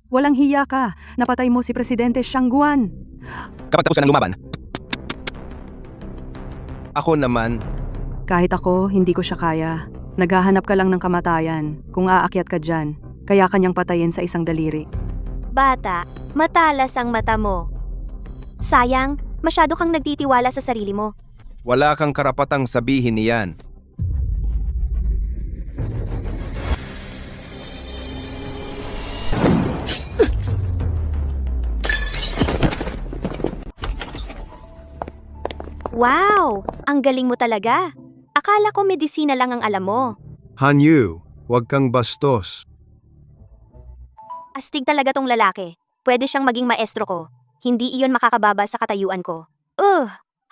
Walang hiya ka. Napatay mo si Presidente Shangguan. Kapag tapos ka ng lumaban. Ako naman, Kahit ako, hindi ko siya kaya. Naghahanap ka lang ng kamatayan. Kung aakyat ka dyan, kaya kanyang patayin sa isang daliri. Bata, matalas ang mata mo. Sayang, masyado kang nagtitiwala sa sarili mo. wala kang karapatang sabihin niyan. Wow! Ang galing mo talaga. Akala ko medisina lang ang alam mo. Han Yu, huwag kang bastos. Astig talaga tong lalaki. Pwede siyang maging maestro ko. Hindi iyon makakababa sa katayuan ko.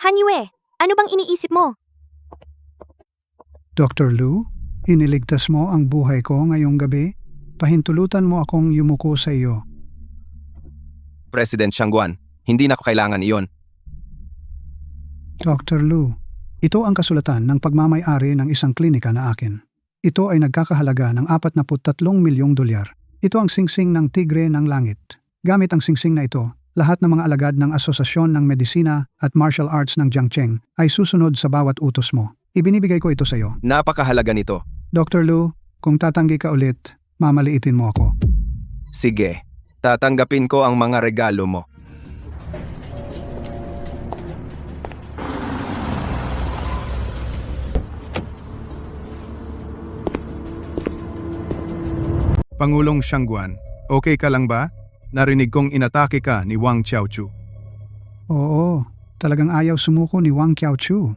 Han Yue, ano bang iniisip mo? Dr. Lu, iniligtas mo ang buhay ko ngayong gabi. Pahintulutan mo akong yumuko sa iyo. President Shangguan, hindi na ko kailangan iyon. Dr. Lu, ito ang kasulatan ng pagmamay-ari ng isang klinika na akin. Ito ay nagkakahalaga ng 43 milyong dolyar. Ito ang singsing ng tigre ng langit. Gamit ang singsing na ito, lahat ng mga alagad ng Asosasyon ng Medisina at Martial Arts ng Jiangcheng ay susunod sa bawat utos mo. Ibinibigay ko ito sa iyo. Napakahalaga nito. Dr. Lu, kung tatanggi ka ulit, mamaliitin mo ako. Sige, tatanggapin ko ang mga regalo mo. Pangulong Shangguan, okay ka lang ba? Narinig kong inatake ka ni Wang Xiaochu. Oo, talagang ayaw sumuko ni Wang Xiaochu.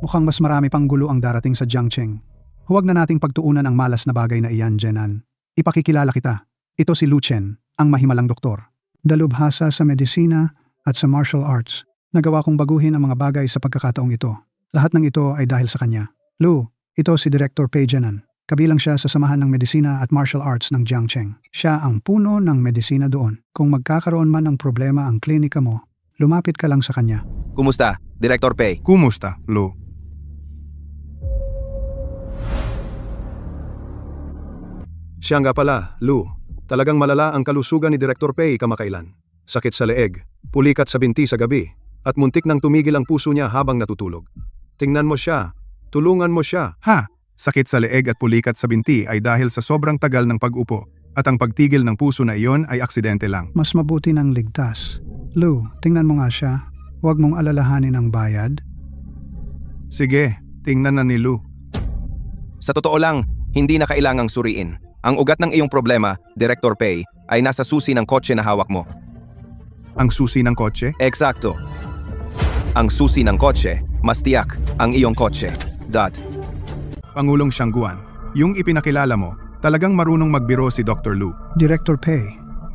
Mukhang mas marami pang gulo ang darating sa Jiangcheng. Huwag na nating pagtuunan ang malas na bagay na iyan, Jenan. Ipakikilala kita. Ito si Lucien, ang mahimalang doktor. Dalubhasa sa medisina at sa martial arts. Nagawa kong baguhin ang mga bagay sa pagkakataong ito. Lahat ng ito ay dahil sa kanya. Lu, ito si Director Pei Jenan. Kabilang siya sa samahan ng medisina at martial arts ng Jiangcheng. Siya ang puno ng medisina doon. Kung magkakaroon man ng problema ang klinika mo, lumapit ka lang sa kanya. Kumusta, Director Pei? Kumusta, Lu? Siya nga pala, Lu. Talagang malala ang kalusugan ni Director Pei kamakailan. Sakit sa leeg, pulikat sa binti sa gabi, at muntik nang tumigil ang puso niya habang natutulog. Tingnan mo siya. Tulungan mo siya. Ha! Sakit sa leeg at pulikat sa binti ay dahil sa sobrang tagal ng pag-upo at ang pagtigil ng puso na iyon ay aksidente lang. Mas mabuti ng ligtas. Lu, tingnan mo nga siya. Huwag mong alalahanin ang bayad. Sige, tingnan na ni Lou. Sa totoo lang, hindi na kailangang suriin. Ang ugat ng iyong problema, Director Pay, ay nasa susi ng kotse na hawak mo. Ang susi ng kotse? Eksakto. Ang susi ng kotse, mas tiyak ang iyong kotse. Pangulong Xiangguan, yung ipinakilala mo, talagang marunong magbiro si Dr. Lu. Director Pei,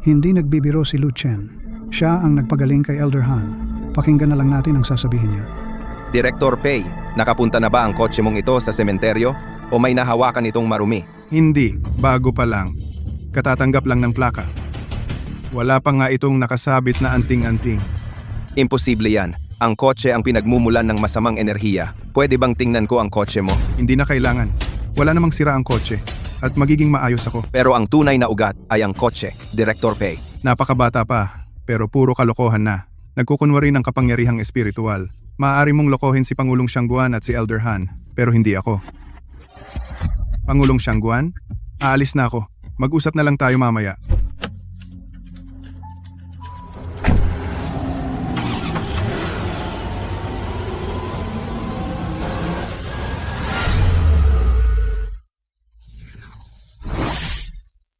hindi nagbibiro si Lu Chen. Siya ang nagpagaling kay Elder Han. Pakinggan na lang natin ang sasabihin niya. Director Pay, nakapunta na ba ang kotse mong ito sa sementeryo o may nahawakan itong marumi? Hindi, bago pa lang. Katatanggap lang ng plaka. Wala pa nga itong nakasabit na anting-anting. Imposible yan. Ang kotse ang pinagmumulan ng masamang enerhiya. Pwede bang tingnan ko ang kotse mo? Hindi na kailangan. Wala namang sira ang kotse. At magiging maayos ako. Pero ang tunay na ugat ay ang kotse, Director Pay. Napakabata pa, pero puro kalokohan na. Nagkukunwari ng kapangyarihang espiritual. Maaari mong lokohin si Pangulong Xiangguan at si Elder Han, pero hindi ako. Pangulong Xiangguan, aalis na ako. Mag-usap na lang tayo mamaya.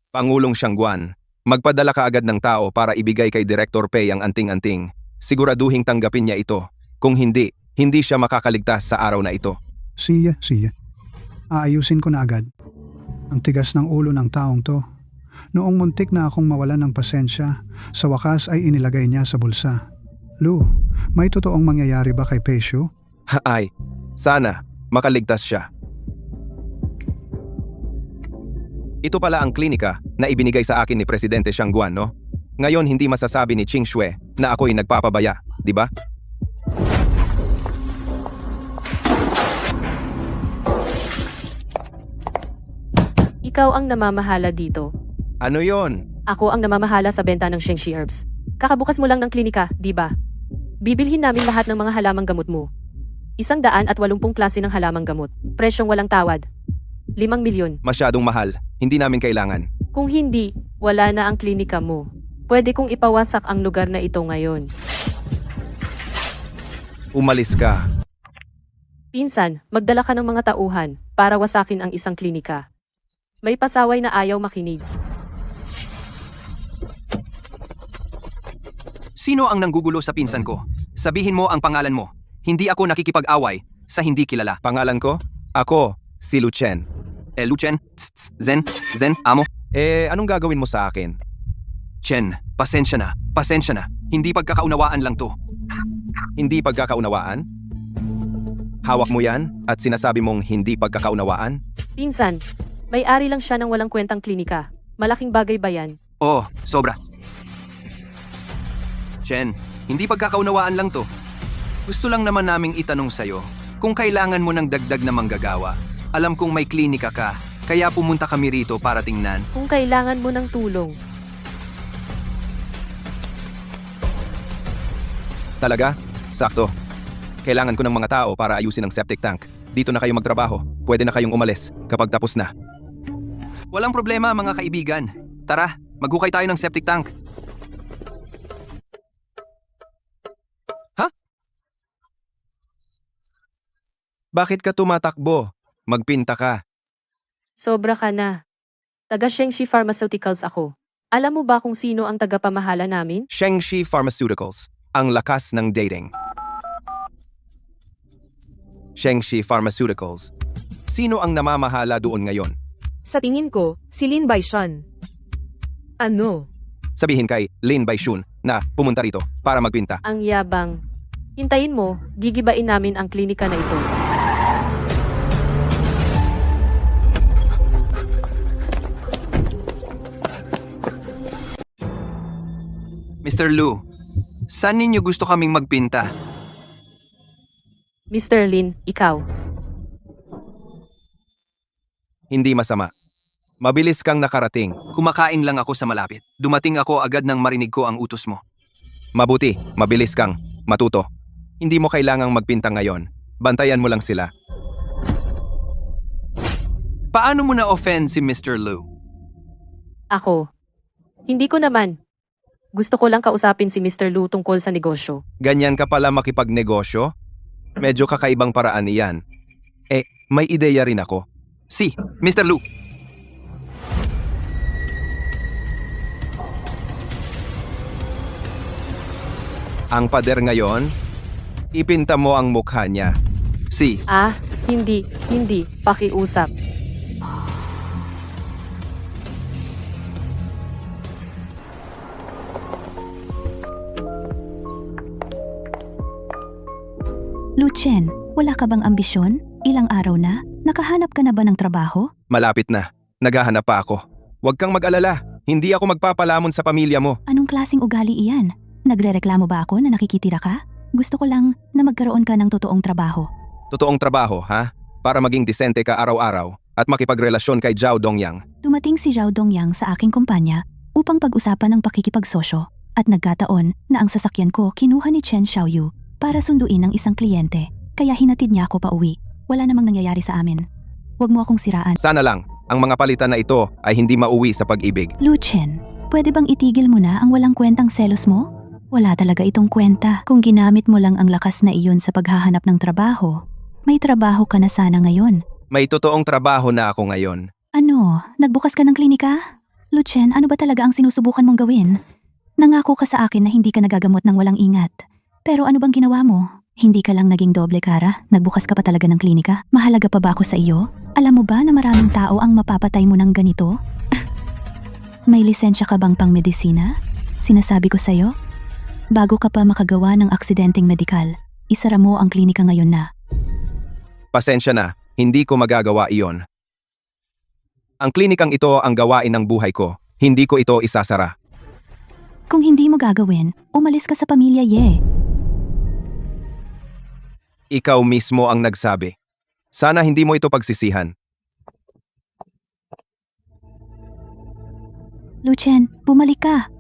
Pangulong Xiangguan, magpadala ka agad ng tao para ibigay kay Director Pay ang anting-anting. Siguraduhing tanggapin niya ito. Kung hindi, hindi siya makakaligtas sa araw na ito. Siya. Aayusin ko na agad. Ang tigas ng ulo ng taong to. Noong muntik na akong mawalan ng pasensya, sa wakas ay inilagay niya sa bulsa. Lu, may totoong mangyayari ba kay Peshu? Ay, sana makaligtas siya. Ito pala ang klinika na ibinigay sa akin ni Presidente Xiangguan, no? Ngayon hindi masasabi ni Ching Xue na ako'y nagpapabaya, di ba? Ikaw ang namamahala dito. Ano yon? Ako ang namamahala sa benta ng Shengshi Herbs. Kakabukas mo lang ng klinika, di ba? Bibilhin namin lahat ng mga halamang gamot mo. 180 klase ng halamang gamot. Presyong walang tawad. 5 milyon. Masyadong mahal. Hindi namin kailangan. Kung hindi, wala na ang klinika mo. Pwede kong ipawasak ang lugar na ito ngayon. Umalis ka. Pinsan, magdala ka ng mga tauhan para wasakin ang isang klinika. May pasaway na ayaw makinig. Sino ang nanggugulo sa pinsan ko? Sabihin mo ang pangalan mo. Hindi ako nakikipag-away sa hindi kilala. Pangalan ko? Ako, si Lu Chen. Lu Chen, Zen, amo. Anong gagawin mo sa akin? Chen, pasensya na. Hindi pagkakaunawaan lang to. Hindi pagkakaunawaan? Hawak mo yan at sinasabi mong hindi pagkakaunawaan? Pinsan, may-ari lang siya ng walang kwentang klinika. Malaking bagay ba yan? Oo, sobra. Chen, hindi pagkakaunawaan lang to. Gusto lang naman naming itanong sa'yo kung kailangan mo ng dagdag na manggagawa. Alam kong may klinika ka, kaya pumunta kami rito para tingnan. Kung kailangan mo ng tulong. Talaga? Sakto. Kailangan ko ng mga tao para ayusin ang septic tank. Dito na kayo magtrabaho. Pwede na kayong umalis kapag tapos na. Walang problema mga kaibigan. Tara, maghukay tayo ng septic tank. Ha? Bakit ka tumatakbo? Magpinta ka. Sobra ka na. Taga Shengshi Pharmaceuticals ako. Alam mo ba kung sino ang tagapamahala namin? Shengshi Pharmaceuticals. Ang lakas ng dating. Shengshi Pharmaceuticals. Sino ang namamahala doon ngayon? Sa tingin ko, si Lin Baishan. Ano? Sabihin kay Lin Baishun na pumunta rito para magpinta. Ang yabang. Hintayin mo, gigibain namin ang klinika na ito. Mr. Lu, saan ninyo gusto kaming magpinta? Mr. Lin, ikaw. Hindi masama. Mabilis kang nakarating. Kumakain lang ako sa malapit. Dumating ako agad nang marinig ko ang utos mo. Mabuti, mabilis kang matuto. Hindi mo kailangang magpinta ngayon. Bantayan mo lang sila. Paano mo na-offend si Mr. Lu? Ako. Hindi ko naman. Gusto ko lang kausapin si Mr. Lu tungkol sa negosyo. Ganyan ka pala makipagnegosyo? Medyo kakaibang paraan iyan. May ideya rin ako. Si, Mr. Lu. Ang pader ngayon, ipinta mo ang mukha niya. Si, Hindi. Pakiusap. Lucien, wala ka bang ambisyon? Ilang araw na? Nakahanap ka na ba ng trabaho? Malapit na. Naghahanap pa ako. Huwag kang mag-alala. Hindi ako magpapalamon sa pamilya mo. Anong klaseng ugali iyan? Nagrereklamo ba ako na nakikitira ka? Gusto ko lang na magkaroon ka ng totoong trabaho. Totoong trabaho, ha? Para maging disente ka araw-araw at makipagrelasyon kay Zhao Dongyang. Dumating si Zhao Dongyang sa aking kumpanya upang pag-usapan ng pakikipagsosyo at nagkataon na ang sasakyan ko kinuha ni Chen Xiaoyu para sunduin ng isang kliyente. Kaya hinatid niya ako pa uwi. Wala namang nangyayari sa amin. Huwag mo akong siraan. Sana lang, ang mga palitan na ito ay hindi mauwi sa pag-ibig. Lucien, pwede bang itigil mo na ang walang kwentang selos mo? Wala talaga itong kwenta. Kung ginamit mo lang ang lakas na iyon sa paghahanap ng trabaho, may trabaho ka na sana ngayon. May totoong trabaho na ako ngayon. Ano, nagbukas ka ng klinika? Lucien, ano ba talaga ang sinusubukan mong gawin? Nangako ka sa akin na hindi ka nagagamot ng walang ingat. Pero ano bang ginawa mo? Hindi ka lang naging doble kara, nagbukas ka pa talaga ng klinika. Mahalaga pa ba ako sa iyo? Alam mo ba na maraming tao ang mapapatay mo ng ganito? May lisensya ka bang pang medisina? Sinasabi ko sa'yo, bago ka pa makagawa ng aksidenteng medikal, isara mo ang klinika ngayon na. Pasensya na, hindi ko magagawa iyon. Ang klinikang ito ang gawain ng buhay ko. Hindi ko ito isasara. Kung hindi mo gagawin, umalis ka sa pamilya, Ye. Ikaw mismo ang nagsabi. Sana hindi mo ito pagsisihan. Lucien, bumalik ka.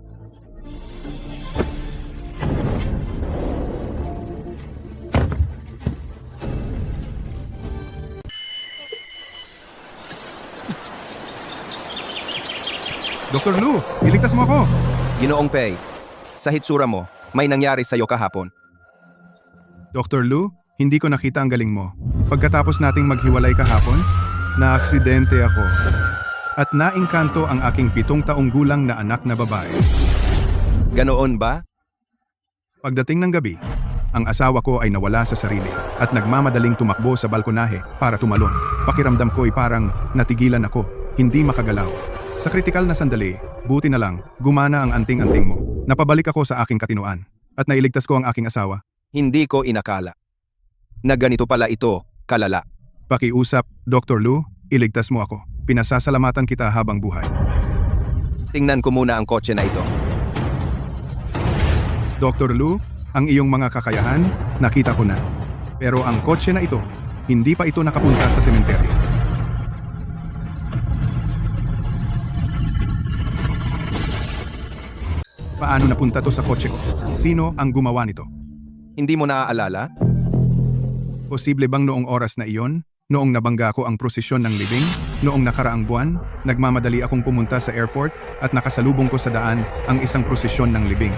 Dr. Lu, iligtas mo ako! Ginoong Pei, sa hitsura mo, may nangyari sa'yo kahapon. Dr. Lu, hindi ko nakita ang galing mo. Pagkatapos nating maghiwalay kahapon, naaksidente ako. At naingkanto ang aking 7 taong gulang na anak na babae. Ganoon ba? Pagdating ng gabi, ang asawa ko ay nawala sa sarili at nagmamadaling tumakbo sa balkonahe para tumalon. Pakiramdam ko ay parang natigilan ako, hindi makagalaw. Sa kritikal na sandali, buti na lang, gumana ang anting-anting mo. Napabalik ako sa aking katinuan at nailigtas ko ang aking asawa. Hindi ko inakala na ganito pala ito, kalala. Pakiusap, Dr. Lu, iligtas mo ako. Pinasasalamatan kita habang buhay. Tingnan ko muna ang kotse na ito. Dr. Lu, ang iyong mga kakayahan, nakita ko na. Pero ang kotse na ito, hindi pa ito nakapunta sa sementeryo. Paano napunta to sa kotse ko? Sino ang gumawa nito? Hindi mo naaalala? Posible bang noong oras na iyon, noong nabangga ko ang prosesyon ng libing, noong nakaraang buwan, nagmamadali akong pumunta sa airport at nakasalubong ko sa daan ang isang prosesyon ng libing.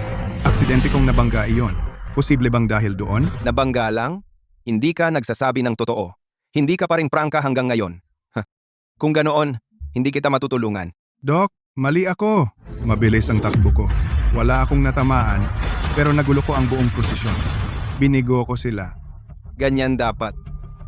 Aksidente kong nabangga iyon. Posible bang dahil doon? Nabangga lang? Hindi ka nagsasabi ng totoo. Hindi ka pa rin prangka hanggang ngayon. Kung ganoon, hindi kita matutulungan. Doc, mali ako. Mabilis ang takbo ko. Wala akong natamaan, pero nagulo ko ang buong prosesyon. Binigo ko sila. Ganyan dapat.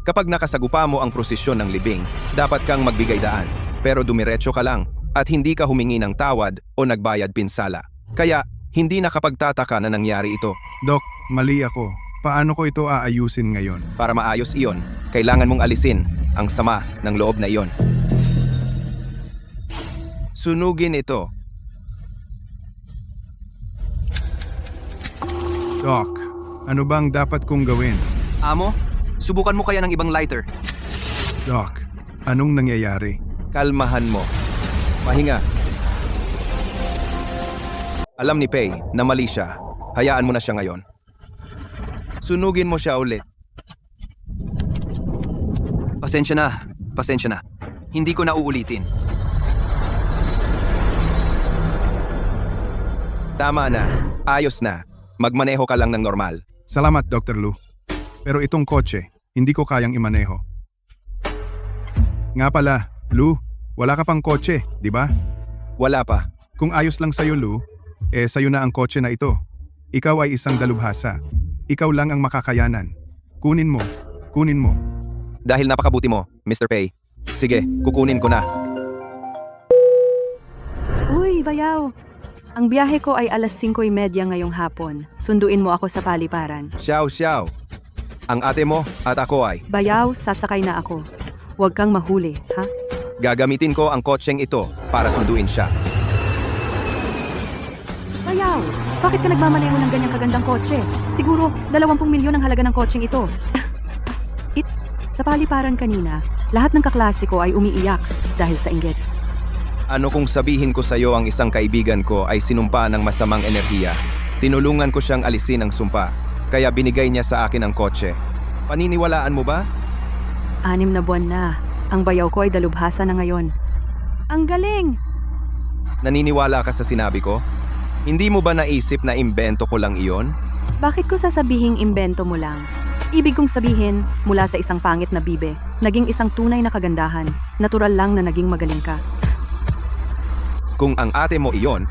Kapag nakasagupa mo ang prosesyon ng libing, dapat kang magbigay daan. Pero dumiretso ka lang at hindi ka humingi ng tawad o nagbayad pinsala. Kaya, hindi nakapagtataka na nangyari ito. Doc, mali ako. Paano ko ito aayusin ngayon? Para maayos iyon, kailangan mong alisin ang sama ng loob na iyon. Sunugin ito. Doc, ano bang dapat kong gawin? Amo, subukan mo kaya ng ibang lighter. Doc, anong nangyayari? Kalmahan mo. Pahinga. Alam ni Pei na mali siya. Hayaan mo na siya ngayon. Sunugin mo siya ulit. Pasensya na. Hindi ko na uulitin. Tama na. Ayos na. Magmaneho ka lang ng normal. Salamat, Dr. Lu. Pero itong kotse, hindi ko kayang imaneho. Nga pala, Lou, wala ka pang kotse, di ba? Wala pa. Kung ayos lang sa'yo, Lou, sa'yo na ang kotse na ito. Ikaw ay isang dalubhasa. Ikaw lang ang makakayanan. Kunin mo. Kunin mo. Dahil napakabuti mo, Mr. Pay. Sige, kukunin ko na. Uy, bayaw! Ang biyahe ko ay alas 5:30 ngayong hapon. Sunduin mo ako sa paliparan. Xiao, Xiao. Ang ate mo at ako ay Bayaw, sasakay na ako. Huwag kang mahuli, ha? gagamitin ko ang kotseng ito para sunduin siya. Bayaw, bakit ka nagmamaneho ng ganyang kagandang kotse? Siguro 20 milyon ang halaga ng kotseng ito. Sa paliparan kanina, lahat ng kaklase ko ay umiiyak dahil sa inggit. Ano kung sabihin ko sa iyo ang isang kaibigan ko ay sinumpa ng masamang enerhiya? Tinulungan ko siyang alisin ang sumpa, kaya binigay niya sa akin ang kotse. Paniniwalaan mo ba? 6 na buwan na. Ang bayaw ko ay dalubhasa na ngayon. Ang galing! Naniniwala ka sa sinabi ko? Hindi mo ba naisip na imbento ko lang iyon? Bakit ko sasabihing imbento mo lang? Ibig kong sabihin, mula sa isang pangit na bibe, naging isang tunay na kagandahan. Natural lang na naging magaling ka. Kung ang ate mo iyon,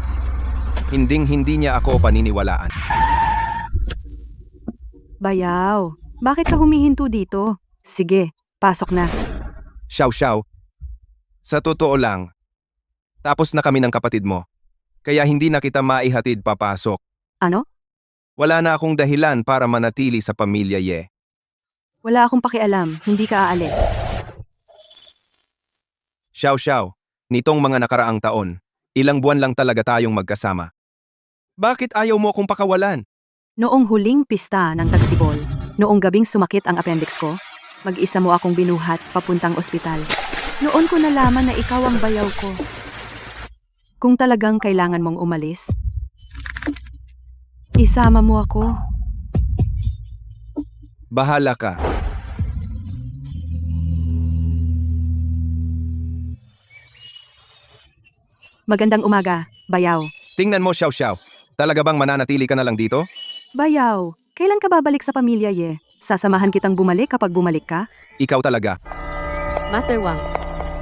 hindi niya ako paniniwalaan. Bayaw, bakit ka humihinto dito? Sige, pasok na. Xiao, Xiao. Sa totoo lang, tapos na kami ng kapatid mo. Kaya hindi na kita maihatid papasok. Ano? Wala na akong dahilan para manatili sa pamilya Ye. Wala akong pakialam, hindi ka aalis. Xiao, Xiao. Nitong mga nakaraang taon, ilang buwan lang talaga tayong magkasama. Bakit ayaw mo akong pakawalan? Noong huling pista ng tagsibol, noong gabing sumakit ang appendix ko, mag-isa mo akong binuhat papuntang ospital. Noon ko nalaman na ikaw ang bayaw ko. Kung talagang kailangan mong umalis, isama mo ako. Bahala ka. Magandang umaga, bayaw. Tingnan mo, Xiao, Xiao. Talaga bang mananatili ka na lang dito? Bayaw, kailan ka babalik sa pamilya, Ye? Sasamahan kitang bumalik kapag bumalik ka? Ikaw talaga. Master Wang,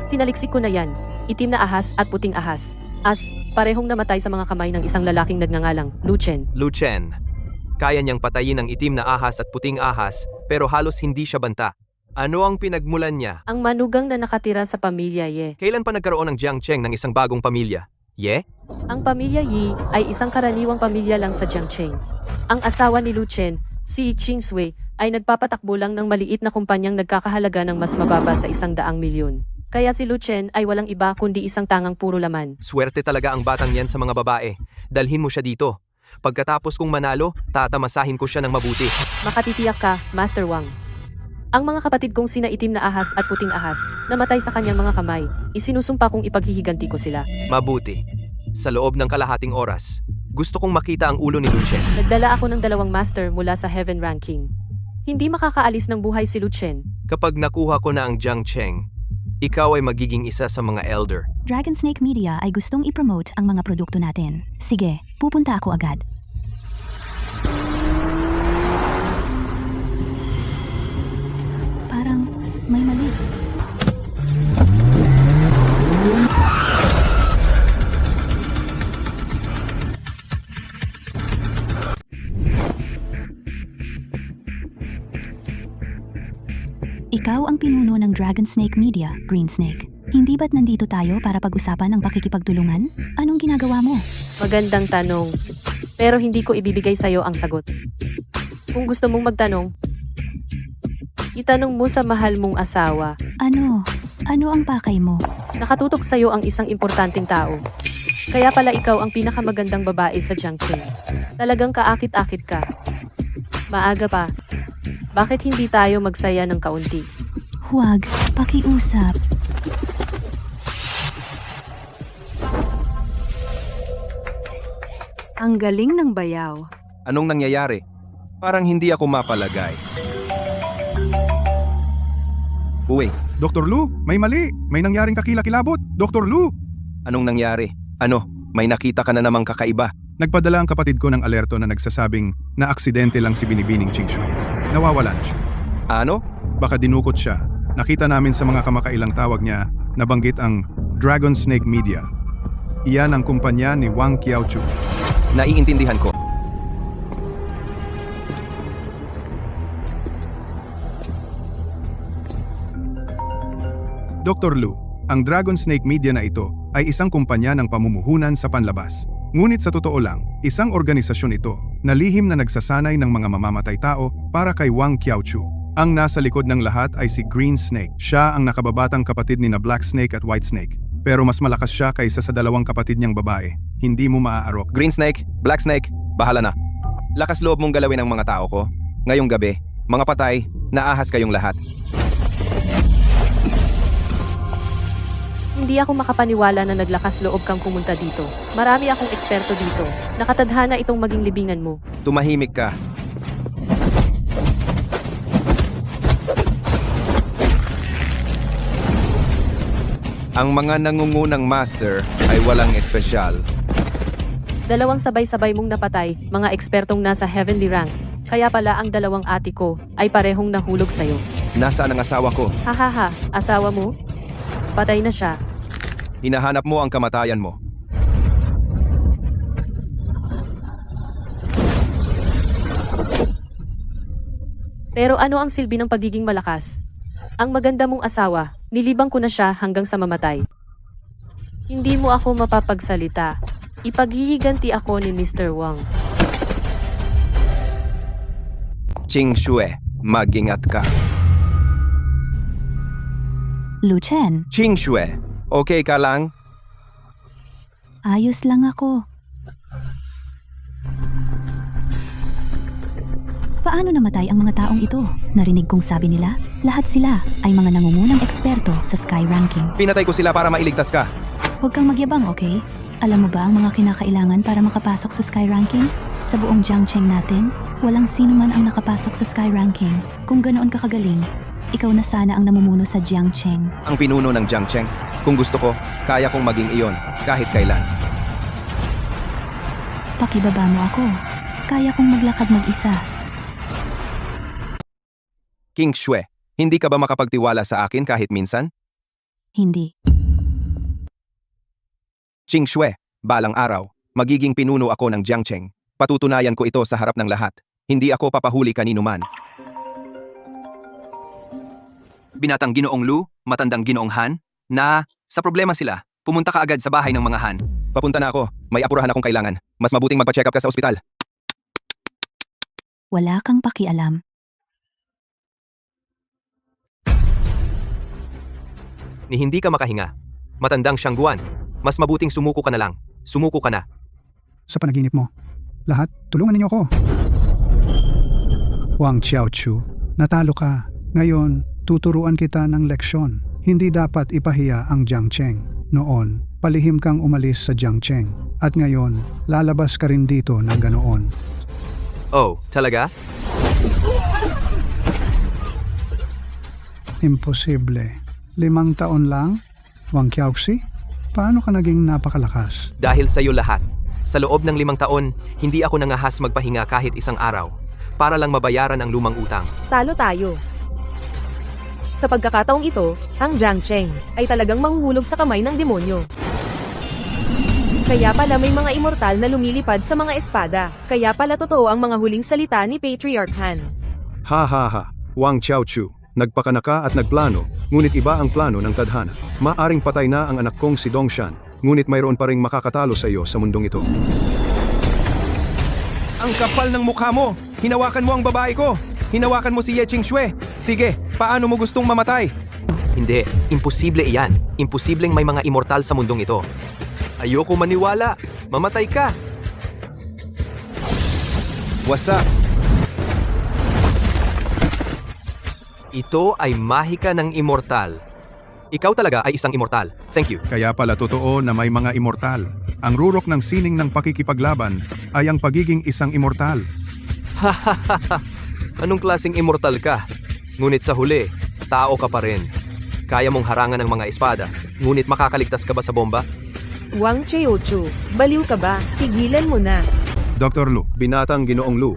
sinaliksik ko na yan. Itim na ahas at puting ahas. Parehong namatay sa mga kamay ng isang lalaking nagngangalang Lu Chen. Lu Chen. Kaya niyang patayin ang itim na ahas at puting ahas, pero halos hindi siya banta. Ano ang pinagmulan niya? Ang manugang na nakatira sa pamilya Ye. Kailan pa nagkaroon ng Jiangcheng ng isang bagong pamilya? Ye? Ang pamilya Yi ay isang karaniwang pamilya lang sa Jiangcheng. Ang asawa ni Lu Chen, si Qing Sui, ay nagpapatakbo lang ng maliit na kumpanyang nagkakahalaga ng mas mababa sa 100 milyon. Kaya si Lu Chen ay walang iba kundi isang tangang puro laman. Swerte talaga ang batang yan sa mga babae. Dalhin mo siya dito. Pagkatapos kong manalo, tatamasahin ko siya ng mabuti. Makatitiyak ka, Master Wang. Ang mga kapatid kong sina itim na ahas at puting ahas, namatay sa kanyang mga kamay, isinusumpa kong ipaghihiganti ko sila. Mabuti. Sa loob ng kalahating oras, gusto kong makita ang ulo ni Lu Chen. Nagdala ako ng 2 master mula sa Heaven Ranking. Hindi makakaalis ng buhay si Lu Chen. Kapag nakuha ko na ang Jiangcheng, ikaw ay magiging isa sa mga elder. Dragon Snake Media ay gustong ipromote ang mga produkto natin. Sige, pupunta ako agad. Parang may mali. Ikaw ang pinuno ng Dragon Snake Media, Green Snake. Hindi ba't nandito tayo para pag-usapan ang pakikipagtulungan? Anong ginagawa mo? Magandang tanong. Pero hindi ko ibibigay sa'yo ang sagot. Kung gusto mong magtanong, itanong mo sa mahal mong asawa. Ano? Ano ang pakay mo? Nakatutok sa'yo ang isang importanteng tao. Kaya pala ikaw ang pinakamagandang babae sa Jiangcheng. Talagang kaakit-akit ka. Maaga pa. Bakit hindi tayo magsaya ng kaunti? Huwag, pakiusap. Ang galing ng bayaw. Anong nangyayari? Parang hindi ako mapalagay. Uy, Dr. Lu, may mali. May nangyaring kakilakilabot. Dr. Lu! anong nangyari? Ano, may nakita ka na namang kakaiba? Nagpadala ang kapatid ko ng alerto na nagsasabing na aksidente lang si Binibining Ching Shui. Nawawala na siya. Ano? Baka dinukot siya. Nakita namin sa mga kamakailang tawag niya nabanggit ang Dragon Snake Media. Iyan ang kumpanya ni Wang Qiaochu. Naiintindihan ko. Dr. Lu, ang Dragon Snake Media na ito ay isang kumpanya ng pamumuhunan sa panlabas. Ngunit sa totoo lang, isang organisasyon ito na lihim na nagsasanay ng mga mamamatay tao para kay Wang Qiaochu. Ang nasa likod ng lahat ay si Green Snake. Siya ang nakababatang kapatid ni na Black Snake at White Snake. Pero mas malakas siya kaysa sa dalawang kapatid niyang babae. Hindi mo maaarok. Green Snake, Black Snake, bahala na. Lakas loob mong galawin ang mga tao ko. Ngayong gabi, mga patay, naahas kayong lahat. Hindi ako makapaniwala na naglakas loob kang pumunta dito. Marami akong eksperto dito. Nakatadhana itong maging libingan mo. Tumahimik ka. Ang mga nangungunang master ay walang espesyal. Dalawang sabay-sabay mong napatay, mga ekspertong nasa heavenly rank. Kaya pala ang dalawang ate ko ay parehong nahulog sa'yo. Nasaan ang asawa ko? Hahaha, asawa mo? Patay na siya. Hinahanap mo ang kamatayan mo. Pero ano ang silbi ng pagiging malakas? Ang maganda mong asawa, nilibang ko na siya hanggang sa mamatay. Hindi mo ako mapapagsalita. Ipaghihiganti ako ni Mr. Wang. Ching Shui, mag-ingat ka. Lu Chen, Ching Shui, okay ka lang? ayos lang ako. Paano namatay ang mga taong ito? Narinig kong sabi nila, lahat sila ay mga nangungunang eksperto sa Sky Ranking. Pinatay ko sila para mailigtas ka. Huwag kang magyabang, okay? Alam mo ba ang mga kinakailangan para makapasok sa Sky Ranking? Sa buong Jiangcheng natin, walang sino man ang nakapasok sa Sky Ranking. Kung ganoon ka kagaling, ikaw na sana ang namumuno sa Jiangcheng. Ang pinuno ng Jiangcheng. Kung gusto ko, kaya kong maging iyon kahit kailan. Pakibaba mo ako. Kaya kong maglakad mag-isa. King Shui, hindi ka ba makapagtiwala sa akin kahit minsan? Hindi. Ching Shui, balang araw, magiging pinuno ako ng Jiangcheng. Patutunayan ko ito sa harap ng lahat. Hindi ako papahuli kanino man. Binatang Ginoong Lu, matandang Ginoong Han, na sa problema sila, pumunta ka agad sa bahay ng mga Han. Papunta na ako. May apurahan akong kailangan. Mas mabuting magpa-check up ka sa ospital. Wala kang pakialam. Ni hindi ka makahinga. Matandang Shangguan. Mas mabuting sumuko ka na lang. Sumuko ka na. Sa panaginip mo, lahat, tulungan ninyo ako. Wang Qiaochu, natalo ka. Ngayon, tuturuan kita ng leksyon. Hindi dapat ipahiya ang Jiangcheng. Noon, palihim kang umalis sa Jiangcheng. At ngayon, lalabas ka rin dito ng ganoon. Oh, talaga? Imposible. 5 taon lang? Wang Qiaoxi? Paano ka naging napakalakas? Dahil sa iyo lahat. Sa loob ng 5 taon, hindi ako nangahas magpahinga kahit isang araw. Para lang mabayaran ang lumang utang. Talo tayo. Sa pagkakataong ito, ang Jiangcheng ay talagang mahuhulog sa kamay ng demonyo. Kaya pala may mga immortal na lumilipad sa mga espada. Kaya pala totoo ang mga huling salita ni Patriarch Han. Ha ha ha, Wang Qiaochu, nagpakanaka at nagplano, ngunit iba ang plano ng tadhana. Maaring patay na ang anak kong si Dongshan, ngunit mayroon pa ring makakatalo sa iyo sa mundong ito. Ang kapal ng mukha mo! Hinawakan mo ang babae ko! Hinawakan mo si Ye Ching Shui! Sige, paano mo gustong mamatay? Hindi, imposible iyan. Imposibleng may mga immortal sa mundong ito. Ayoko maniwala. Mamatay ka. Wasa! Ito ay mahika ng immortal. Ikaw talaga ay isang immortal. Thank you. Kaya pala totoo na may mga immortal. Ang rurok ng sining ng pakikipaglaban ay ang pagiging isang immortal. Hahaha. Anong klaseng immortal ka? Ngunit sa huli, tao ka pa rin. Kaya mong harangan ng mga espada, ngunit makakaligtas ka ba sa bomba? Wang Cheochu, baliw ka ba? Tigilan mo na. Dr. Lu, Binatang Ginoong Lu,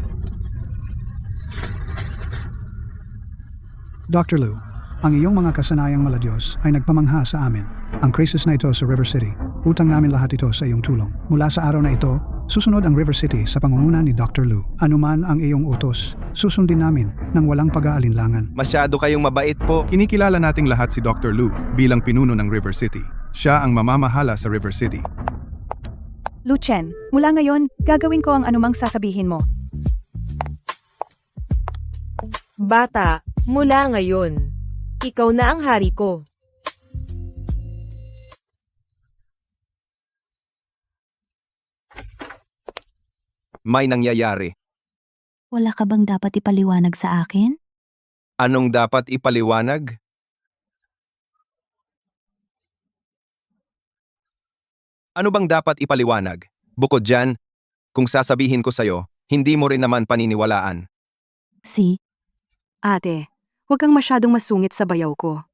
Dr. Lu, ang iyong mga kasanayang maladiyos ay nagpamangha sa amin. Ang krisis na ito sa River City, utang namin lahat ito sa iyong tulong. Mula sa araw na ito, susunod ang River City sa pangunguna ni Dr. Lu. Anuman ang iyong utos, susundin namin ng walang pag-aalinlangan. Masyado kayong mabait po. kinikilala nating lahat si Dr. Lu bilang pinuno ng River City. Siya ang mamamahala sa River City. Lu Chen, mula ngayon, gagawin ko ang anumang sasabihin mo. Bata, mula ngayon, ikaw na ang hari ko. May nangyayari. Wala ka bang dapat ipaliwanag sa akin? Anong dapat ipaliwanag? Ano bang dapat ipaliwanag? Bukod dyan, kung sasabihin ko sa'yo, hindi mo rin naman paniniwalaan. Ate, huwag kang masyadong masungit sa bayaw ko.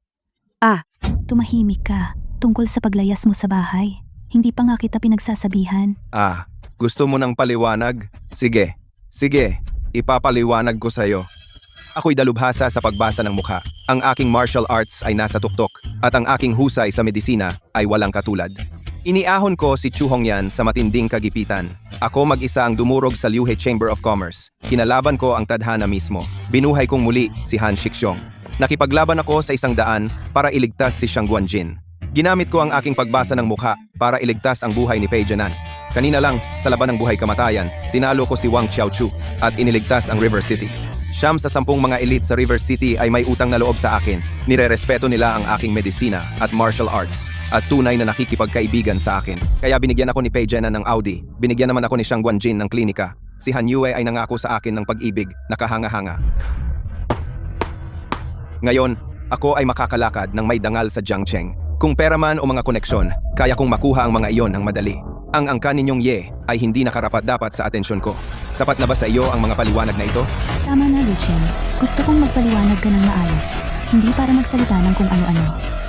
Tumahimik ka tungkol sa paglayas mo sa bahay. Hindi pa nga kita pinagsasabihan. Gusto mo ng paliwanag? Sige, ipapaliwanag ko sa'yo. Ako'y dalubhasa sa pagbasa ng mukha. Ang aking martial arts ay nasa tuktok at ang aking husay sa medisina ay walang katulad. Iniahon ko si Chu Hongyan sa matinding kagipitan. Ako mag-isa ang dumurog sa Liuhe Chamber of Commerce. Kinalaban ko ang tadhana mismo. Binuhay kong muli si Han Shixiong. Nakipaglaban ako sa 100 para iligtas si Xiang Guanjin. Ginamit ko ang aking pagbasa ng mukha para iligtas ang buhay ni Pei Jianan. Kanina lang, sa laban ng buhay-kamatayan, tinalo ko si Wang Xiaochu at iniligtas ang River City. 9 sa 10 mga elite sa River City ay may utang na loob sa akin. Nirerespeto nila ang aking medisina at martial arts at tunay na nakikipagkaibigan sa akin. Kaya binigyan ako ni Pei Jianan ng Audi. Binigyan naman ako ni Xiang Guanjin ng klinika. Si Han Yue ay nangako sa akin ng pag-ibig, nakahanga-hanga. Ngayon, ako ay makakalakad ng may dangal sa Jiangcheng. Kung pera man o mga koneksyon, kaya kong makuha ang mga iyon ng madali. Ang angka ninyong Ye ay hindi nakarapat-dapat sa atensyon ko. Sapat na ba sa iyo ang mga paliwanag na ito? Tama na, Lu Chen. Gusto kong magpaliwanag ka ng maayos. Hindi para magsalita ng kung ano-ano.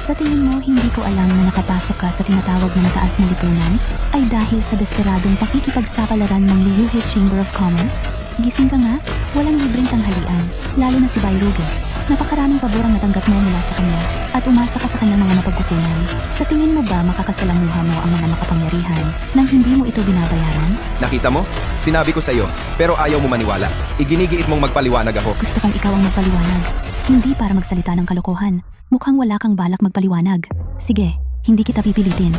Sa tingin mo, hindi ko alam na nakapasok ka sa tinatawag na mataas na lipunan ay dahil sa desperadong pakikipagsapalaran ng Liuhe Chamber of Commerce? Gising ka nga, walang libreng tanghalian, lalo na si Bai Ruge. Napakaraming pabor ang natanggap mo mula sa kanya at umasa ka sa kanyang mga mapagkukunan. Sa tingin mo ba makakasalamuha mo ang mga makapangyarihan nang hindi mo ito binabayaran? Nakita mo? Sinabi ko sa iyo, pero ayaw mo maniwala. Iginigiit mong magpaliwanag ako. Gusto kong ikaw ang magpaliwanag. Hindi para magsalita ng kalokohan. Mukhang wala kang balak magpaliwanag. Sige, hindi kita pipilitin.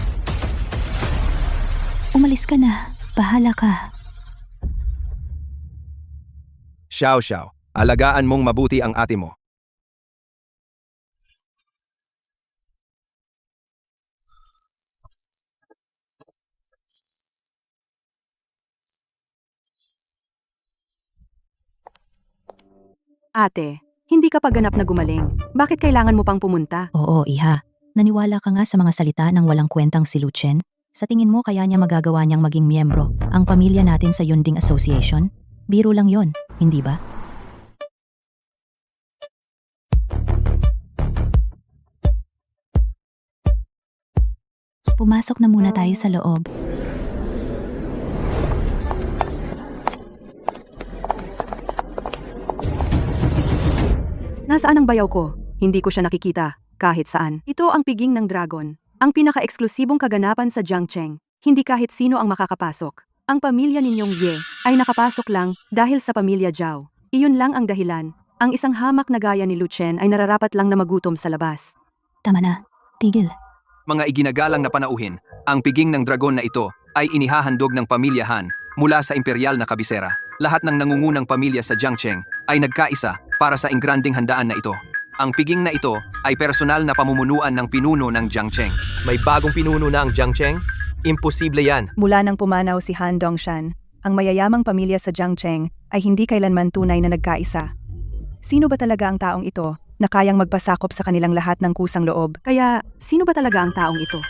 Umalis ka na. Bahala ka. Xiao, alagaan mong mabuti ang ate mo. Ate, hindi ka pa ganap na gumaling. Bakit kailangan mo pang pumunta? Oo, iha. Naniwala ka nga sa mga salita ng walang kwentang si Lu Chen? Sa tingin mo kaya niya magagawa niyang maging miyembro ang pamilya natin sa Yunding Association? Biro lang yon, hindi ba? Pumasok na muna tayo sa loob. Nasaan ang bayaw ko? Hindi ko siya nakikita, kahit saan. Ito ang piging ng dragon. Ang pinaka-eksklusibong kaganapan sa Jiangcheng. Hindi kahit sino ang makakapasok. Ang pamilya ninyong Ye ay nakapasok lang dahil sa pamilya Zhao. Iyon lang ang dahilan. Ang isang hamak na gaya ni Lu Chen ay nararapat lang na magutom sa labas. Tama na. Tigil. Mga iginagalang na panauhin, ang piging ng dragon na ito ay inihahandog ng pamilya Han mula sa imperial na kabisera. Lahat ng nangungunang pamilya sa Jiangcheng ay nagkaisa para sa ingranding handaan na ito. Ang piging na ito ay personal na pamumunuan ng pinuno ng Jiangcheng. May bagong pinuno na ang Jiangcheng? Imposible yan. Mula nang pumanaw si Han Dongshan, ang mayayamang pamilya sa Jiangcheng ay hindi kailanman tunay na nagkaisa. Sino ba talaga ang taong ito na kayang magpasakop sa kanilang lahat ng kusang loob? Kaya, sino ba talaga ang taong ito?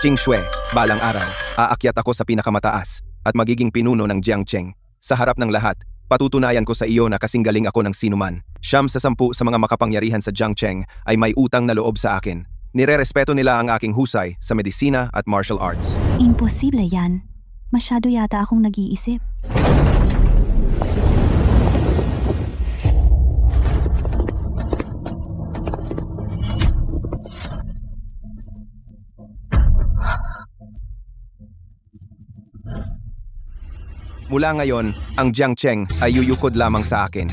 Qing Shui, balang araw, aakyat ako sa pinakamataas at magiging pinuno ng Jiangcheng. Sa harap ng lahat, patutunayan ko sa iyo na kasing galing ako ng sinuman. 9 sa 10 sa mga makapangyarihan sa Jiangcheng ay may utang na loob sa akin. Nirerespeto nila ang aking husay sa medisina at martial arts. Imposible yan. Masyado yata akong nag-iisip. Mula ngayon, ang Jiang Cheng ay yuyukod lamang sa akin.